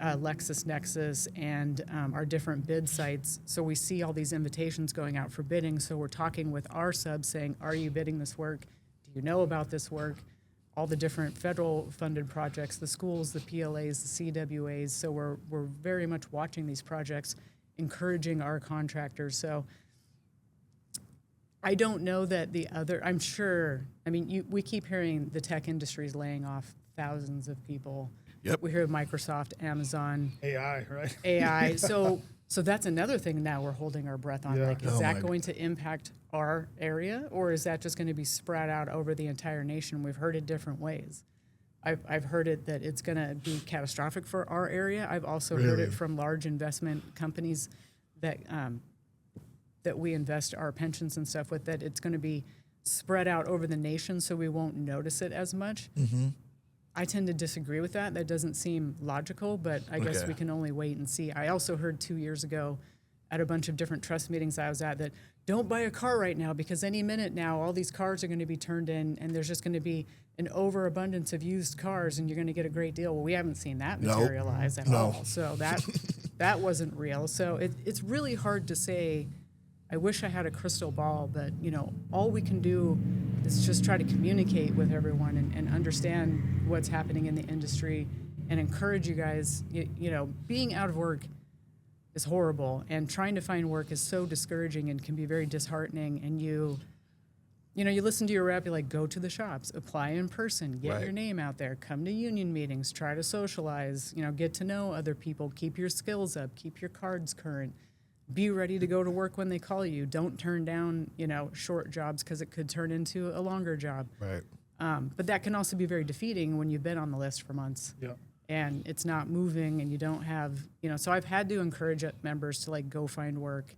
LexisNexis and our different bid sites. So we see all these invitations going out for bidding. So we're talking with our subs saying, are you bidding this work? Do you know about this work? All the different federal funded projects, the schools, the PLAs, the CWAs. So we're very much watching these projects, encouraging our contractors. So I don't know that I'm sure, I mean, we keep hearing the tech industry is laying off thousands of people. Yep. We hear Microsoft, Amazon, AI, right? AI. So that's another thing now we're holding our breath on. Yeah. Like, is Oh that my going to impact our area, or is that just going to be spread out over the entire nation? We've heard it different ways. I've heard it that it's going to be catastrophic for our area. I've also heard Really? it from large investment companies that that we invest our pensions and stuff with, that it's going to be spread out over the nation, so we won't notice it as much. Mm-hmm. I tend to disagree with that. That doesn't seem logical, but I guess Okay. we can only wait and see. I also heard 2 years ago at a bunch of different trust meetings I was at that don't buy a car right now because any minute now all these cars are going to be turned in and there's just going to be an overabundance of used cars and you're going to get a great deal. Well, we haven't seen that Nope. materialize at No. all. So that wasn't real. So it's really hard to say. I wish I had a crystal ball, but you know, all we can do is just try to communicate with everyone and understand what's happening in the industry and encourage you guys. You know, being out of work is horrible, and trying to find work is so discouraging and can be very disheartening. And you listen to your rep, you're like, go to the shops, apply in person, get Right. your name out there, come to union meetings, try to socialize, you know, get to know other people, keep your skills up, keep your cards current. Be ready to go to work when they call you. Don't turn down, you know, short jobs because it could turn into a longer job. Right. But that can also be very defeating when you've been on the list for months Yeah. and it's not moving and you don't have, you know, so I've had to encourage members to like go find work.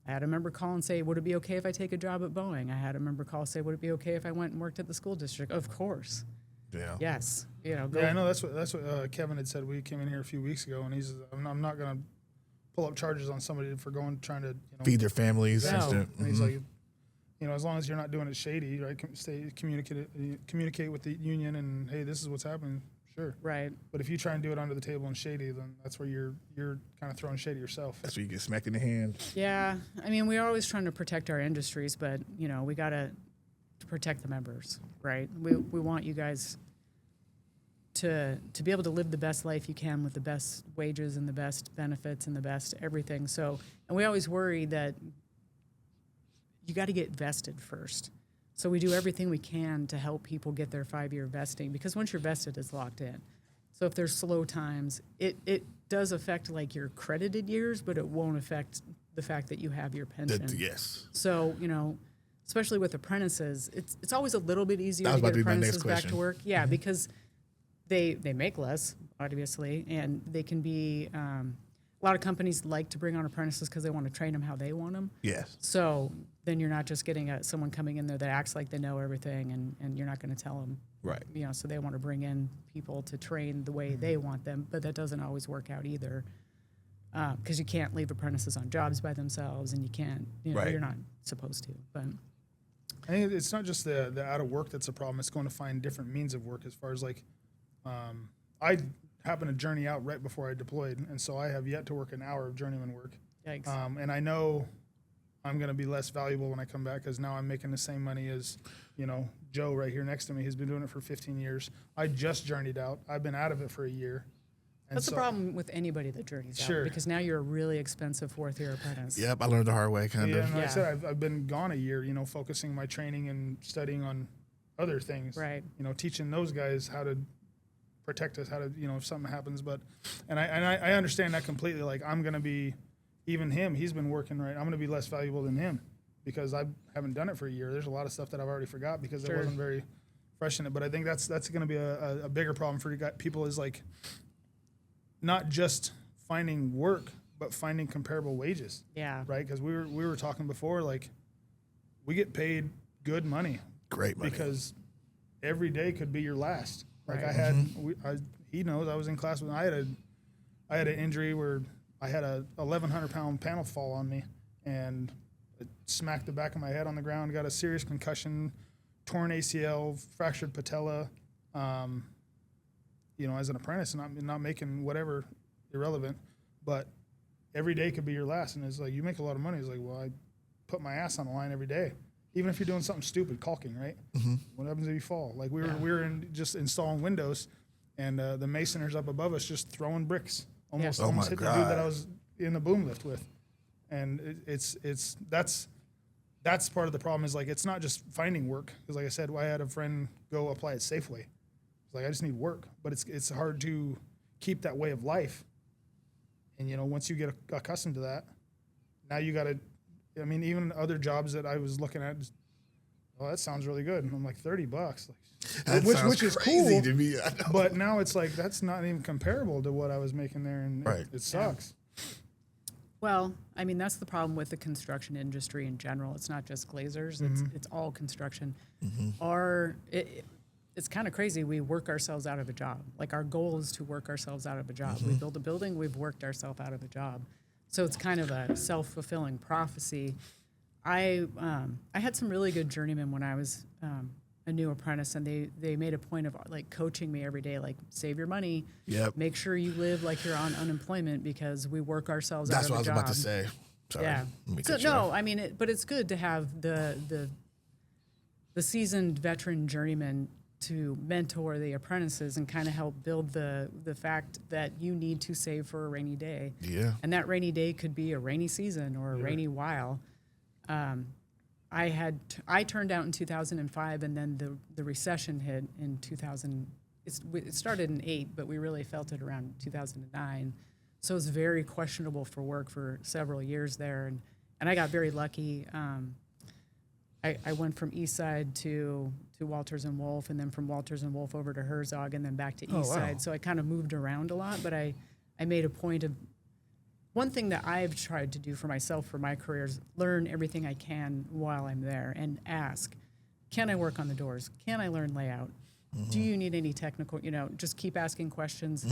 I had a member call and say, would it be okay if I take a job at Boeing? I had a member call and say, would it be okay if I went and worked at the school district? Of course. Yeah. Yes. You know, go. Yeah, I know that's what Kevin had said. We came in here a few weeks ago, and he's I'm not gonna pull up charges on somebody for trying to Feed their families. No. and And he's stuff. like, you know, as long as you're not doing it shady, right? Communicate with the union, and hey, this is what's happening. Sure. Right. But if you try and do it under the table and shady, then that's where you're kind of throwing shady yourself. That's where you get smacked in the hand. Yeah. I mean, we're always trying to protect our industries, but, you know, we got to protect the members, right? We want you guys to be able to live the best life you can with the best wages and the best benefits and the best everything. So, and we always worry that you got to get vested first. So we do everything we can to help people get their 5-year vesting, because once you're vested, it's locked in. So if there's slow times, it does affect like your credited years, but it won't affect the fact that you have your pension. Yes. So, you know, especially with apprentices, it's always a little bit easier That was to about get to be my next apprentices back to question. work. Yeah, because they make less, obviously, and they can be a lot of companies like to bring on apprentices because they want to train them how they want them. Yes. So then you're not just getting someone coming in there that acts like they know everything, and you're not going to tell them. Right. You know, so they want to bring in people to train the way they want them, but that doesn't always work out either, because you can't leave apprentices on jobs by themselves, and you can't. You know, Right. You're not supposed to, but. I think it's not just the out of work that's a problem. It's going to find different means of work. As far as like, I happened to journey out right before I deployed, and so I have yet to work an hour of journeyman work. Yikes. And I know I'm going to be less valuable when I come back because now I'm making the same money as, you know, Joe right here next to me. He's been doing it for 15 years. I just journeyed out. I've been out of it for a year. And That's the so- problem with anybody that journeys Sure. out, because now you're a really expensive fourth-year apprentice. Yep. I learned the hard way, kind Yeah, of. and like I Yeah. said, I've been gone a year, you know, focusing my training and studying on other things. Right. You know, teaching those guys how to protect us, how to, you know, if something happens. But, and I understand that completely. Like, I'm going to be, even him, he's been working, right? I'm going to be less valuable than him. because I haven't done it for a year. There's a lot of stuff that I've already forgot because Sure. I wasn't very fresh in it. But I think that's going to be a bigger problem for people is like not just finding work, but finding comparable wages, Yeah. right? Because we were talking before, like we get paid good money Great money. because every day could be your last. Like Right. I had, he knows I was in class when I had an injury where I had a 1,100 pound panel fall on me and it smacked the back of my head on the ground. Got a serious concussion, torn ACL, fractured patella. As an apprentice, not making whatever irrelevant, but every day could be your last. And it's like you make a lot of money. It's like, well, I put my ass on the line every day. Even if you're doing something stupid, caulking, right? What happens if you fall? Like we were just installing windows, and the masoners up above us just throwing bricks, almost Oh my hit the dude that God. I was in the boom lift with, and that's part of the problem is like it's not just finding work because like I said, I had a friend go apply at Safeway. It's like I just need work, but it's hard to keep that way of life, and once you get accustomed to that, now you got to. I mean, even other jobs that I was looking at, that sounds really good. And I'm like, $30, That which sounds is crazy cool. to me. I know. But now it's like that's not even comparable to what I was making there, and Right. it sucks. Well, I mean, that's the problem with the construction industry in general. It's not just Glaziers, it's all construction. It's kind of crazy. We work ourselves out of a job. Like our goal is to work ourselves out of a job. We build a building, we've worked ourselves out of a job. So it's kind of a self-fulfilling prophecy. I had some really good journeymen when I was a new apprentice, and they made a point of like coaching me every day, like save your money, Yep. make sure you live like you're on unemployment because we work ourselves That's out what of I a was job. about to say. Sorry. Yeah. Let me So cut you no, off. I mean, but it's good to have the seasoned veteran journeyman to mentor the apprentices and kind of help build the fact that you need to save for a rainy day. Yeah. And that rainy day could be a rainy season or a rainy while. I turned out in 2005, and then the recession hit in 2000. It started in 2008, but we really felt it around 2009. So it was very questionable for work for several years there, and I got very lucky. I went from East Side to Walters and Wolf, and then from Walters and Wolf over to Herzog, and then back to East wow. Side. So I kind of moved around a lot, but I made a point of one thing that I've tried to do for myself for my career is learn everything I can while I'm there and ask, can I work on the doors? Can I learn layout? Do you need any technical, just keep asking questions.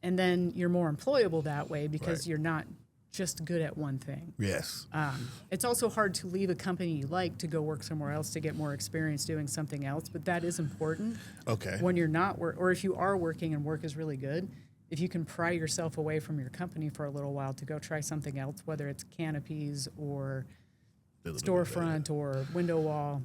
And then you're more employable that way because Right. you're not just good at one thing. Yes. It's also hard to leave a company you like to go work somewhere else to get more experience doing something else, but that is important. Okay. When you're not, or if you are working and work is really good, if you can pry yourself away from your company for a little while to go try something else, whether it's canopies or storefront or window wall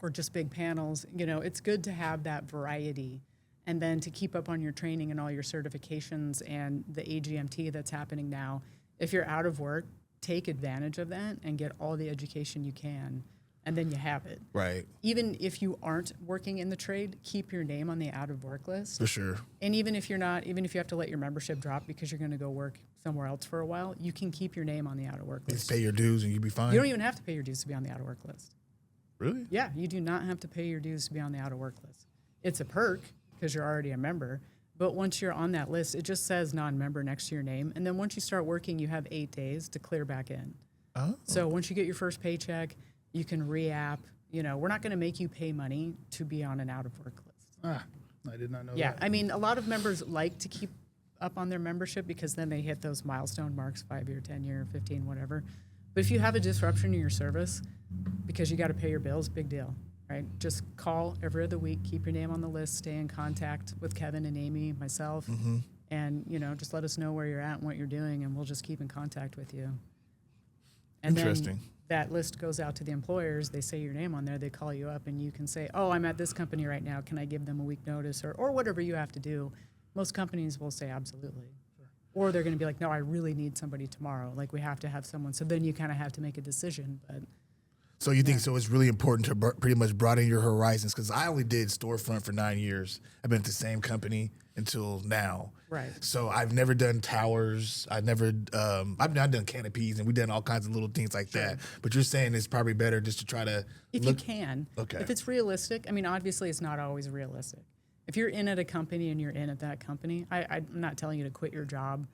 or just big panels, it's good to have that variety. And then to keep up on your training and all your certifications and the AGMT that's happening now, if you're out of work, take advantage of that and get all the education you can, and then you have it. Right. Even if you aren't working in the trade, keep your name on the out of work list. For sure. And even if you have to let your membership drop because you're going to go work somewhere else for a while, you can keep your name on the out of work Just list. pay your dues and you be fine. You don't even have to pay your dues to be on the out of work list. Really? Yeah, you do not have to pay your dues to be on the out of work list. It's a perk because you're already a member. But once you're on that list, it just says non-member next to your name. And then once you start working, you have 8 days to clear back in. Oh. So once you get your first paycheck, you can re-app. We're not going to make you pay money to be on an out of work list. I did not know Yeah, that. I mean, a lot of members like to keep up on their membership because then they hit those milestone marks, 5-year, 10-year, 15, whatever. But if you have a disruption in your service because you got to pay your bills, big deal, right? Just call every other week, keep your name on the list, stay in contact with Kevin and Amy, myself, and, just let us know where you're at and what you're doing, and we'll just keep in contact with you. And Interesting. then that list goes out to the employers. They say your name on there. They call you up, and you can say, oh, I'm at this company right now. Can I give them a week notice or whatever you have to do? Most companies will say absolutely. Or they're going to be like, no, I really need somebody tomorrow. Like, we have to have someone. So then you kind of have to make a decision. But So you think so? It's really important to pretty much broaden your horizons because I only did storefront for 9 years. I've been at the same company until now. Right. So I've never done towers. I've done canopies, and we've done all kinds of little things like that. But you're saying it's probably better just to try to If you can. Okay. If it's realistic, I mean, obviously it's not always realistic. If you're in at a company and you're in at that company, I'm not telling you to quit your job,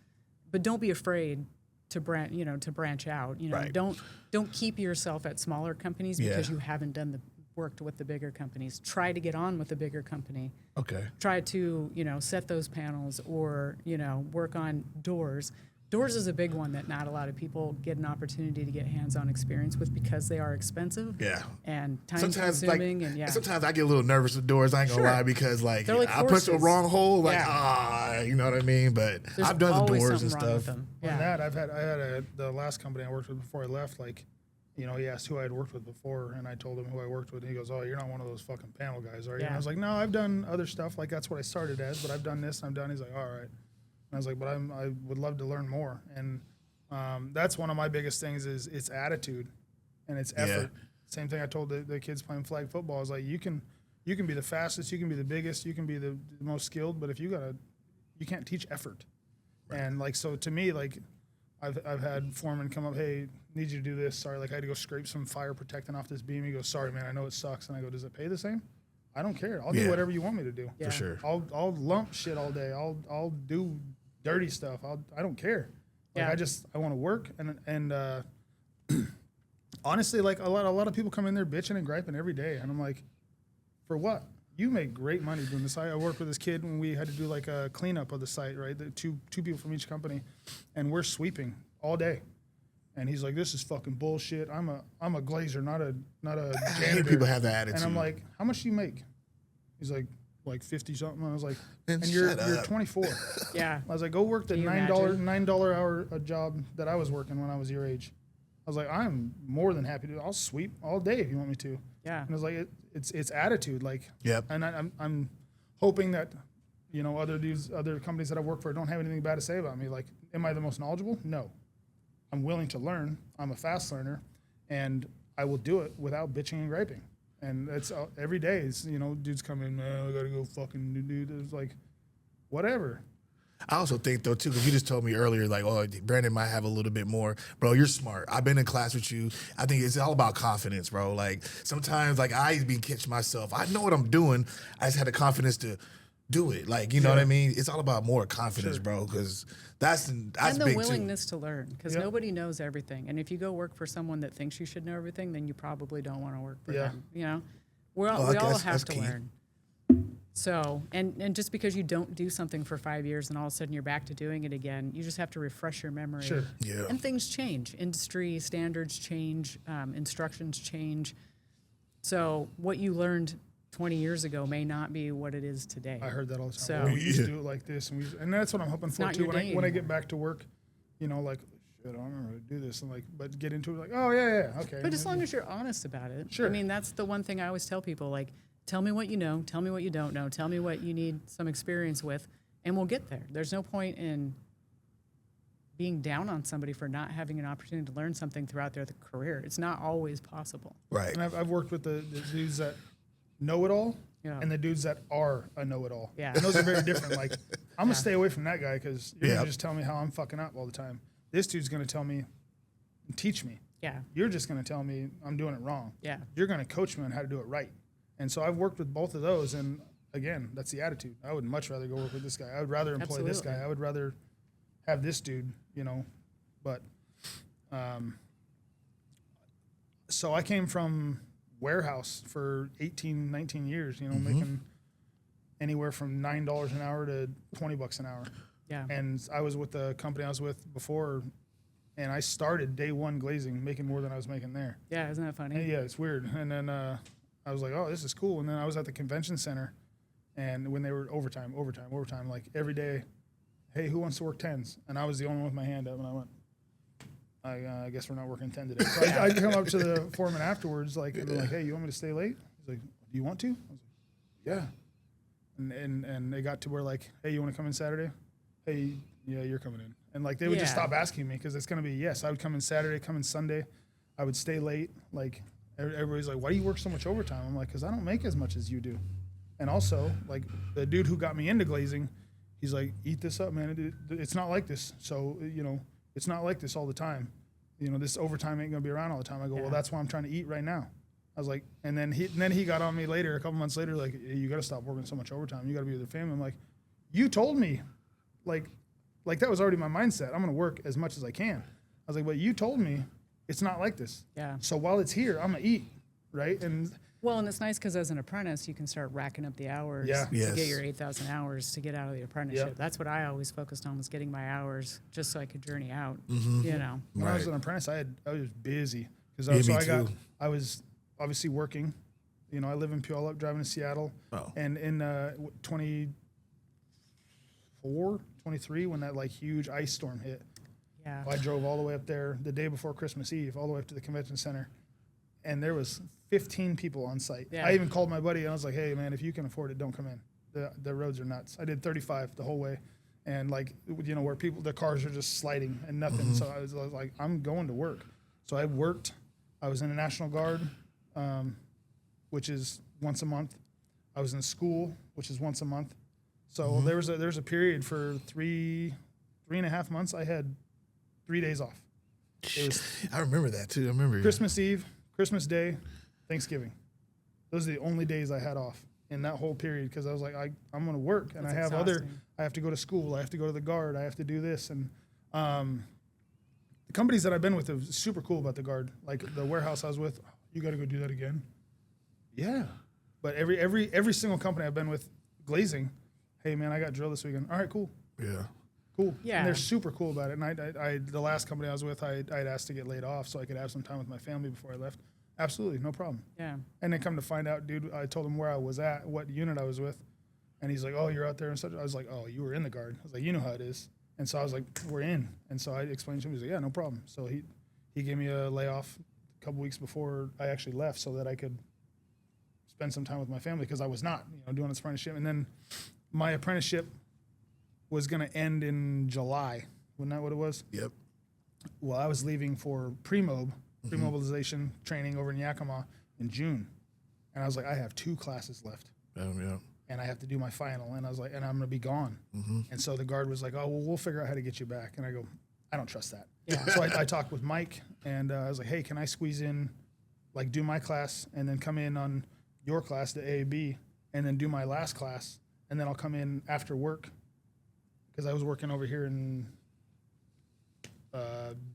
but don't be afraid to branch out. Right. Don't keep yourself at smaller companies because you haven't worked with the bigger companies. Try to get on with the bigger company. Okay. Try to, set those panels or, work on doors. Doors is a big one that not a lot of people get an opportunity to get hands-on experience with because they are expensive. Yeah. And Sometimes time-consuming. sometimes I get a little nervous with doors. I ain't gonna lie because They're like I push the horses. wrong hole. Yeah. You know what I mean. But There's I've done the always doors and something wrong with stuff. them. On that, I had the last company I worked with before I left, he asked who I had worked with before, and I told him who I worked with, and he goes, "Oh, you're not one of those fucking panel guys, are you?" And I was like, "No, I've done other stuff, like that's what I started as, but I've done this and I've done." He's like, "All right," and I was like, "But I would love to learn more," and that's one of my biggest things is it's attitude and it's effort. Same thing I told the kids playing flag football. I was like, you can be the fastest, you can be the biggest, you can be the most skilled, but if you can't teach effort. Right. And so to me, I've had foremen come up, "Hey, need you to do this. Sorry, I had to go scrape some fire protectant off this beam." He goes, "Sorry, man, I know it sucks." And I go, "Does it pay the same?" "I don't care. I'll do whatever you want me to do." For sure. I'll lump shit all day. I'll do dirty stuff. I don't care. I want to work and honestly, a lot of people come in there bitching and griping every day, and I'm like, for what? You make great money doing this. I worked with this kid when we had to do a cleanup of the site, right? The two people from each company, and we're sweeping all day. And he's like, "This is fucking bullshit. I'm a glazer, not a I janitor." hate people have that attitude. And I'm like, "How much do you make?" He's like 50 something. I was like, Man, "And you're shut up." 24." Yeah. I was like, "Go work the Can you $9 hour a job that I was working when I was your age." I was like, "I'm more than happy to. I'll sweep all day if you want me to." Yeah. And I was like, it's attitude, Yep. And I'm hoping that other companies that I work for don't have anything bad to say about me. Am I the most knowledgeable? No. I'm willing to learn. I'm a fast learner, and I will do it without bitching and griping. And it's every day. It's dudes come in, "Man, I gotta go fucking do this." It's like, whatever. I also think though too, because you just told me earlier, oh, Brandon might have a little bit more. Bro, you're smart. I've been in class with you. I think it's all about confidence, bro. Sometimes I be catching myself. I know what I'm doing. I just had the confidence to do it. You know what I mean? It's all about more confidence, bro. Because that's and the big willingness to learn, because Yep. nobody knows everything. And if you go work for someone that thinks you should know everything, then you probably don't want to work for them. We all that's have to key. learn. So, and just because you don't do something for 5 years and all of a sudden you're back to doing it again, you just have to refresh your memory. Sure. Yeah. And things change. Industry standards change. Instructions change. So what you learned 20 years ago may not be what it is today. I heard that all the time. So- "Well, we used to do it like this, and that's what I'm hoping for not too. your When day I get anymore. back to work, shit, I don't remember how to do this, and but get into it "Oh yeah, okay." But as long as you're honest about it. Sure. I mean, that's the one thing I always tell people, tell me what you know, tell me what you don't know, tell me what you need some experience with, and we'll get there. There's no point in being down on somebody for not having an opportunity to learn something throughout their career. It's not always possible. Right. And I've worked with the dudes that know it all, Yeah. and the dudes that are a know it all. Yeah. And those are very different. I'm gonna stay away from that guy because you're Yeah. gonna just tell me how I'm fucking up all the time. This dude's gonna tell me, teach me. Yeah. You're just gonna tell me I'm doing it wrong. Yeah. You're gonna coach me on how to do it right. And so I've worked with both of those, and again, that's the attitude. I would much rather go work with this guy. I would rather employ this guy. Absolutely. I would rather have this dude, But so I came from warehouse for 18, 19 years, making anywhere from $9 an hour to $20 an hour. Yeah. And I was with the company I was with before, and I started day one glazing, making more than I was making there. Yeah. Isn't that funny? And yeah, it's weird. And then I was like, "Oh, this is cool." And then I was at the convention center, and when they were overtime, every day, "Hey, who wants to work 10s?" And I was the only one with my hand up, and I went, I guess we're not working 10 today. So I come up to the foreman afterwards, and they're like, "Hey, you want me to stay late?" He's like, "Do you want to?" I was like, "Yeah." And they got to where "Hey, you want to come in Saturday?" "Hey, yeah, you're coming in." And they would just Yeah. stop asking me because it's gonna be yes. I would come in Saturday, come in Sunday. I would stay late Everybody's like, why do you work so much overtime? I'm like, because I don't make as much as you do. And also, like, the dude who got me into glazing, he's like, eat this up, man. It's not like this. So, you know, it's not like this all the time. You know, this overtime ain't going to be around all the time. I go, well, that's why I'm trying to eat right now. I was like, and then he got on me later, a couple months later, like, hey, you got to stop working so much overtime. You got to be with your family. I'm like, you told me, like that was already my mindset. I'm going to work as much as I can. I was like, but you told me it's not like this. Yeah. So while it's here, I'm going to eat, right? And Well, and it's nice because as an apprentice, you can start racking up the hours Yeah. to Yes. get your 8,000 hours to get out of the apprenticeship. Yep. That's what I always focused on, was getting my hours just so I could journey out, Mm-hmm. you know. when I was Right. an apprentice, I was busy because Yeah, me too. I was obviously working. You know, I live in Puyallup, driving to Seattle, Oh. and in 23, when that like huge ice storm hit, Yeah. I drove all the way up there the day before Christmas Eve, all the way up to the convention center, and there was 15 people on site. Yeah. I even called my buddy and I was like, "Hey, man, if you can afford it, don't come in. The roads are nuts." I did 35 the whole way, and like, you know, where the cars are just sliding and nothing. So I was like, "I'm going to work." So I worked. I was in the National Guard, which is once a month. I was in school, which is once a month. So there's a period for three and a half months. I had 3 days off. It was I remember that too. I remember Christmas Eve, Christmas Day, Thanksgiving. Those are the only days I had off in that whole period, because I was like, I'm going to work, and That's I have exhausting. I have to go to school, I have to go to the Guard, I have to do this, and the companies that I've been with are super cool about the Guard. Like the warehouse I was with, you got to go do that again. Yeah, but every single company I've been with, glazing, hey man, I got drill this weekend. All right, cool. Yeah. Cool. Yeah. And they're super cool about it. And I the last company I was with, I'd asked to get laid off so I could have some time with my family before I left. Absolutely, no problem. Yeah. And then come to find out, dude, I told him where I was at, what unit I was with. And he's like, oh, you're out there and such. I was like, oh, you were in the Guard. I was like, you know how it is. And so I was like, we're in. And so I explained to him. He's like, yeah, no problem. So he gave me a layoff a couple weeks before I actually left so that I could spend some time with my family, because I was not, doing this apprenticeship. And then my apprenticeship was going to end in July. Wasn't that what it was? Yep. Well, I was leaving for pre-mobilization training over in Yakima in June. And I was like, I have 2 classes left. Yeah. And I have to do my final. And I was like, and I'm going to be gone. And so the Guard was like, oh, well, we'll figure out how to get you back. And I go, I don't trust that. Yeah. So I talked with Mike, and I was like, hey, can I squeeze in, like, do my class and then come in on your class, the AAB, and then do my last class, and then I'll come in after work, because I was working over here in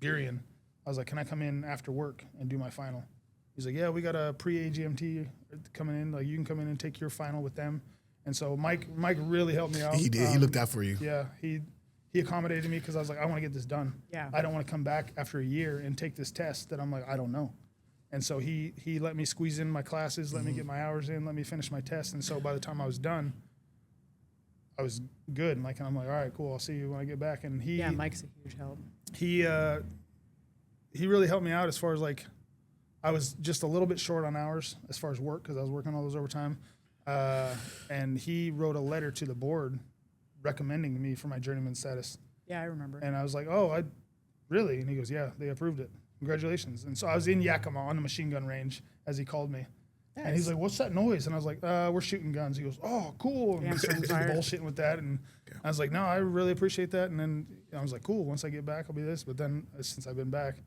Bryan. I was like, can I come in after work and do my final? He's like, yeah, we got a pre-AGMT coming in. Like, you can come in and take your final with them. And so Mike really helped me out. He did. He looked out for you. Yeah, he accommodated me, because I was like, I want to get this done. Yeah. I don't want to come back after a year and take this test that I'm like, I don't know. And so he let me squeeze in my classes, let me get my hours in, let me finish my test. And so by the time I was done, I was good. And I'm like, all right, cool. I'll see you when I get back. And Yeah, Mike's a huge help. he really helped me out as far as, like, I was just a little bit short on hours as far as work, because I was working all those overtime. And he wrote a letter to the board recommending me for my journeyman status. Yeah, I remember. And I was like, oh, really? And he goes, yeah, they approved it. Congratulations. And so I was in Yakima on the machine gun range as he called me. And he's like, what's that noise? And I was like, we're shooting guns. He goes, oh, cool. And Yeah, we started fired. bullshitting with that. And I was like, no, I really appreciate that. And then I was like, cool, once I get back, I'll be this. But then since I've been back,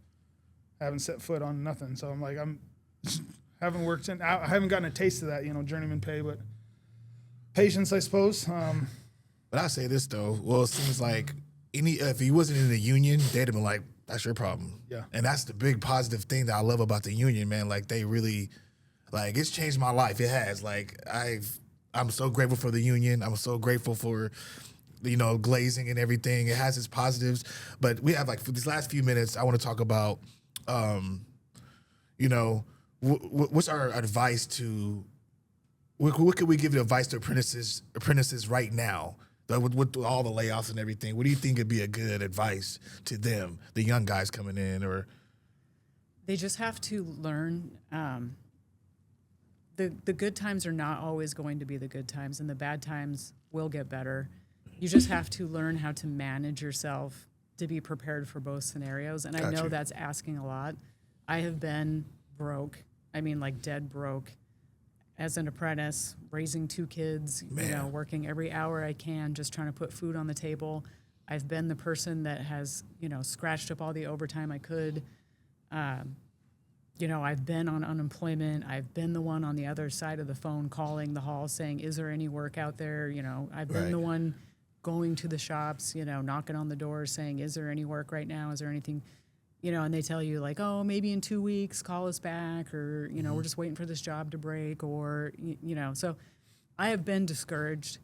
I haven't set foot on nothing. So I'm like, haven't worked in, I haven't gotten a taste of that, journeyman pay, but patience, I suppose. But I say this though. Well, it seems like if he wasn't in the union, they'd have been like, "That's your problem." Yeah. And that's the big positive thing that I love about the union, man. Like they really, like it's changed my life. It has. Like I'm so grateful for the union. I'm so grateful for, glazing and everything. It has its positives. But we have, like, for these last few minutes, I want to talk about, what's our advice to. What could we give advice to apprentices right now? With all the layoffs and everything, what do you think would be a good advice to them, the young guys coming in? Or They just have to learn. The good times are not always going to be the good times, and the bad times will get better. You just have to learn how to manage yourself to be prepared for both scenarios. And I know Gotcha. that's asking a lot. I have been broke I mean, like dead broke as an apprentice, raising 2 kids, you know, working every hour I can, just trying to put food on the table. I've been the person that has, you know, scratched up all the overtime I could. You know, I've been on unemployment. I've been the one on the other side of the phone calling the hall saying, is there any work out there? You know, I've been the one going to the shops, you know, knocking on the doors saying, is there any work right now? Is there anything, you know, and they tell you like, oh, maybe in 2 weeks, call us back, or, you know, we're just waiting for this job to break, or, you know, so I have been discouraged.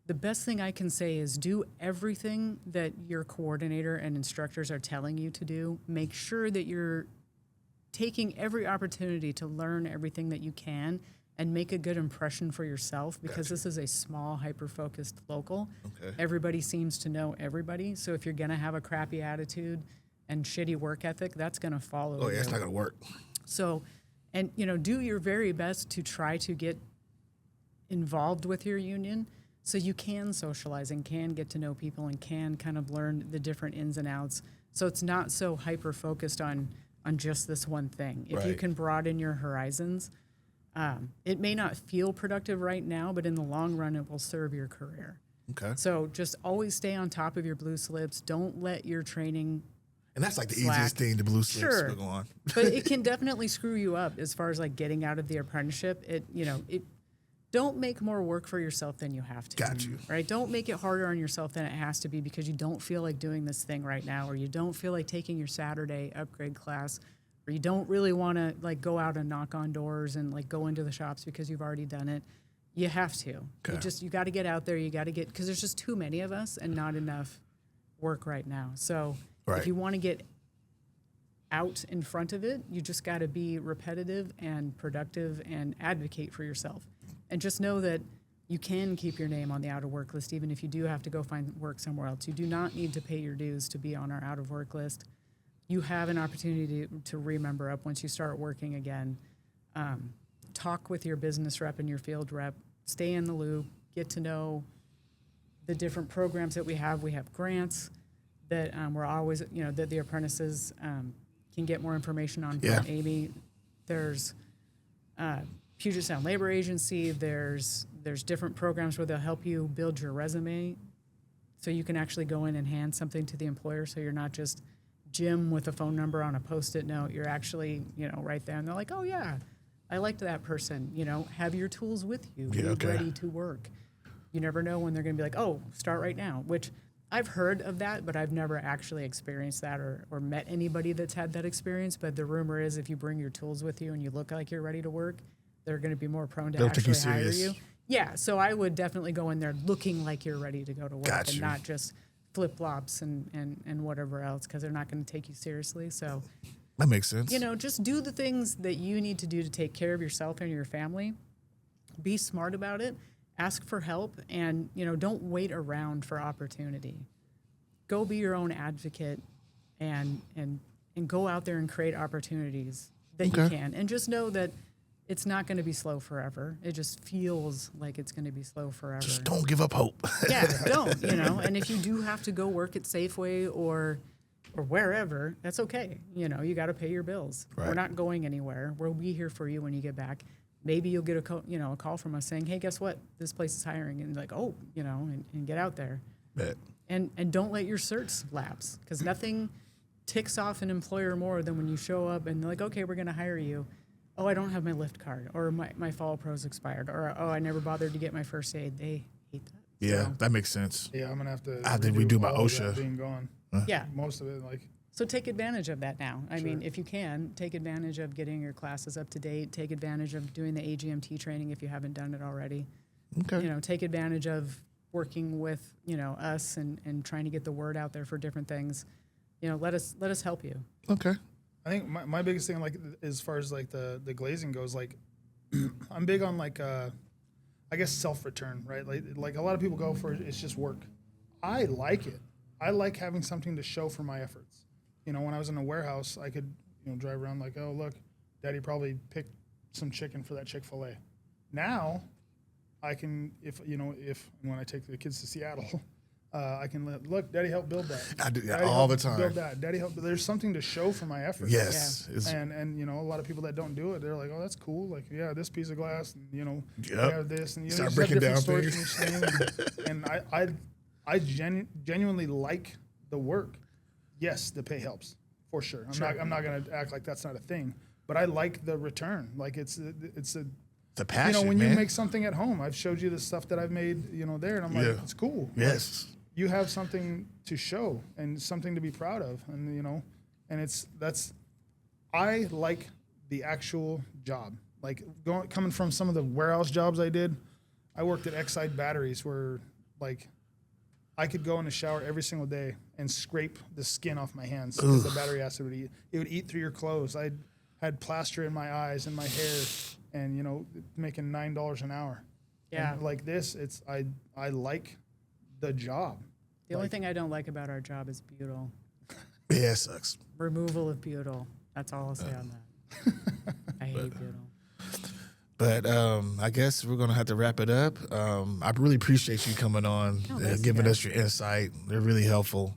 The best thing I can say is do everything that your coordinator and instructors are telling you to do. Make sure that you're taking every opportunity to learn everything that you can and make a good impression for yourself, because this is a small, hyper-focused local. Okay. Everybody seems to know everybody. So if you're going to have a crappy attitude and shitty work ethic, that's going to follow Oh, yeah, you. it's not going to work. So, and, you know, do your very best to try to get involved with your union so you can socialize and can get to know people and can kind of learn the different ins and outs. So it's not so hyper-focused on just this one thing. If you Right. can broaden your horizons, it may not feel productive right now, but in the long run, it will serve your career. Okay. So just always stay on top of your blue slips. Don't let your training, And that's like the slack. easiest thing, the blue slips Sure. to go on. but it can definitely screw you up as far as like getting out of the apprenticeship. Don't make more work for yourself than you have to. Got you. Right? Don't make it harder on yourself than it has to be because you don't feel like doing this thing right now, or you don't feel like taking your Saturday upgrade class, or you don't really want to like go out and knock on doors and like go into the shops because you've already done it. You have to. Okay. You got to get out there. You got to get, because there's just too many of us and not enough work right now. So Right. if you want to get out in front of it, you just got to be repetitive and productive and advocate for yourself. And just know that you can keep your name on the out of work list even if you do have to go find work somewhere else. You do not need to pay your dues to be on our out of work list. You have an opportunity to remember up once you start working again. Talk with your business rep and your field rep. Stay in the loop. Get to know the different programs that we have. We have grants that we're always, you know, that the apprentices can get more information on Yeah. from Amy. There's Puget Sound Labor Agency. There's different programs where they'll help you build your resume so you can actually go in and hand something to the employer, so you're not just Jim with a phone number on a Post-it note. You're actually, you know, right there, and they're like, oh yeah, I liked that person. You know, have your tools with you. Yeah, Be okay. ready to work. You never know when they're going to be like, oh, start right now, which I've heard of that, but I've never actually experienced that or met anybody that's had that experience. But the rumor is if you bring your tools with you and you look like you're ready to work, they're going to be more prone to They'll take you actually hire serious. you. Yeah, so I would definitely go in there looking like you're ready to go to work Got and you. not just flip-flops and whatever else, because they're not going to take you seriously. So, That makes sense. you know, just do the things that you need to do to take care of yourself and your family. Be smart about it. Ask for help, and, you know, don't wait around for opportunity. Go be your own advocate and go out there and create opportunities that you Okay. can. And just know that it's not going to be slow forever. It just feels like it's going to be slow forever. Just don't give up hope. Yeah, don't, you know. And if you do have to go work at Safeway or wherever, that's okay. You know, you got to pay your bills. We're Right. not going anywhere. We'll be here for you when you get back. Maybe you'll get a call from us saying, hey, guess what? This place is hiring. And like, oh, you know, and get out there. Bet. And don't let your certs lapse, because nothing ticks off an employer more than when you show up and they're like, okay, we're going to hire you. Oh, I don't have my lift card, or my Fall Pro's expired, or oh, I never bothered to get my first aid. They hate that. Yeah, So, that makes sense. Yeah, I'm gonna have to. I have to redo my all of that OSHA. being gone. yeah. Most of it, like So take advantage of that now. I mean, if you can, take advantage of getting your classes up to date. Take advantage of doing the AGMT training if you haven't done it already. Okay. You know, take advantage of working with, you know, us and trying to get the word out there for different things. You know, let us help you. Okay. I think my biggest thing, like as far as like the glazing goes, like I'm big on like I guess self-return, right? Like a lot of people go for it's just work. I like it. I like having something to show for my efforts. You know, when I was in a warehouse, I could, you know, drive around like, oh look, Daddy probably picked some chicken for that Chick-fil-A. Now, I can, if when I take the kids to Seattle, I can look, Daddy helped build that. I do that Daddy all the helped time. Build that. Daddy helped. There's something to show for my effort. Yes. And you know, a lot of people that don't do it, they're like, oh, that's cool. Like, yeah, this piece of glass, and you know, Yep. we have this, and you Start just breaking have different down stories from each thing. And I genuinely like the work. Yes, the pay helps for sure. I'm not gonna act like that's not a thing, but I like the return. Like it's a the passion, you know, when man. you make something at home, I've showed you the stuff that I've made, you know, there, and I'm like, Yeah. it's cool. Yes. Like, you have something to show and something to be proud of, and you know, and I like the actual job. Like coming from some of the warehouse jobs I did, I worked at Exide Batteries where like I could go in the shower every single day and scrape the skin off my hands because the battery acid would eat through your clothes. I had plaster in my eyes and my hair, and you know, making $9 an hour. Yeah. And like this, I like the job. The only thing I don't like about our job is butyl. Yeah, it sucks. Removal of butyl. That's all I'll say on that. I hate butyl. But I guess we're gonna have to wrap it up. I really appreciate you coming on, thanks, giving guys. us your insight. They're really helpful.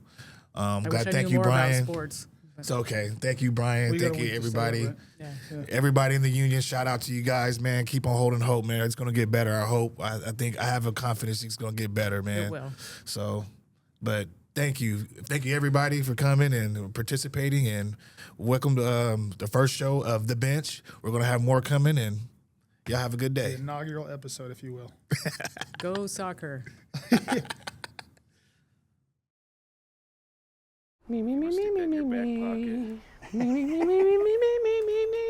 I wish I Thank knew you, more Bryan. about sports. It's okay. Thank you, Bryan. We got Thank a you, week to set everybody. up, right? Yeah. Everybody in the union, shout out to you guys, man. Keep on holding hope, man. It's gonna get better. I hope. I think I have a confidence it's gonna get better, man. It will. So, but thank you everybody for coming and participating, and welcome to the first show of The Bench. We're gonna have more coming, and y'all have a good day. The inaugural episode, if you will. Go soccer. Me, me, me, me, me, me, me. Me, me, me, me, me, me, me, me, me.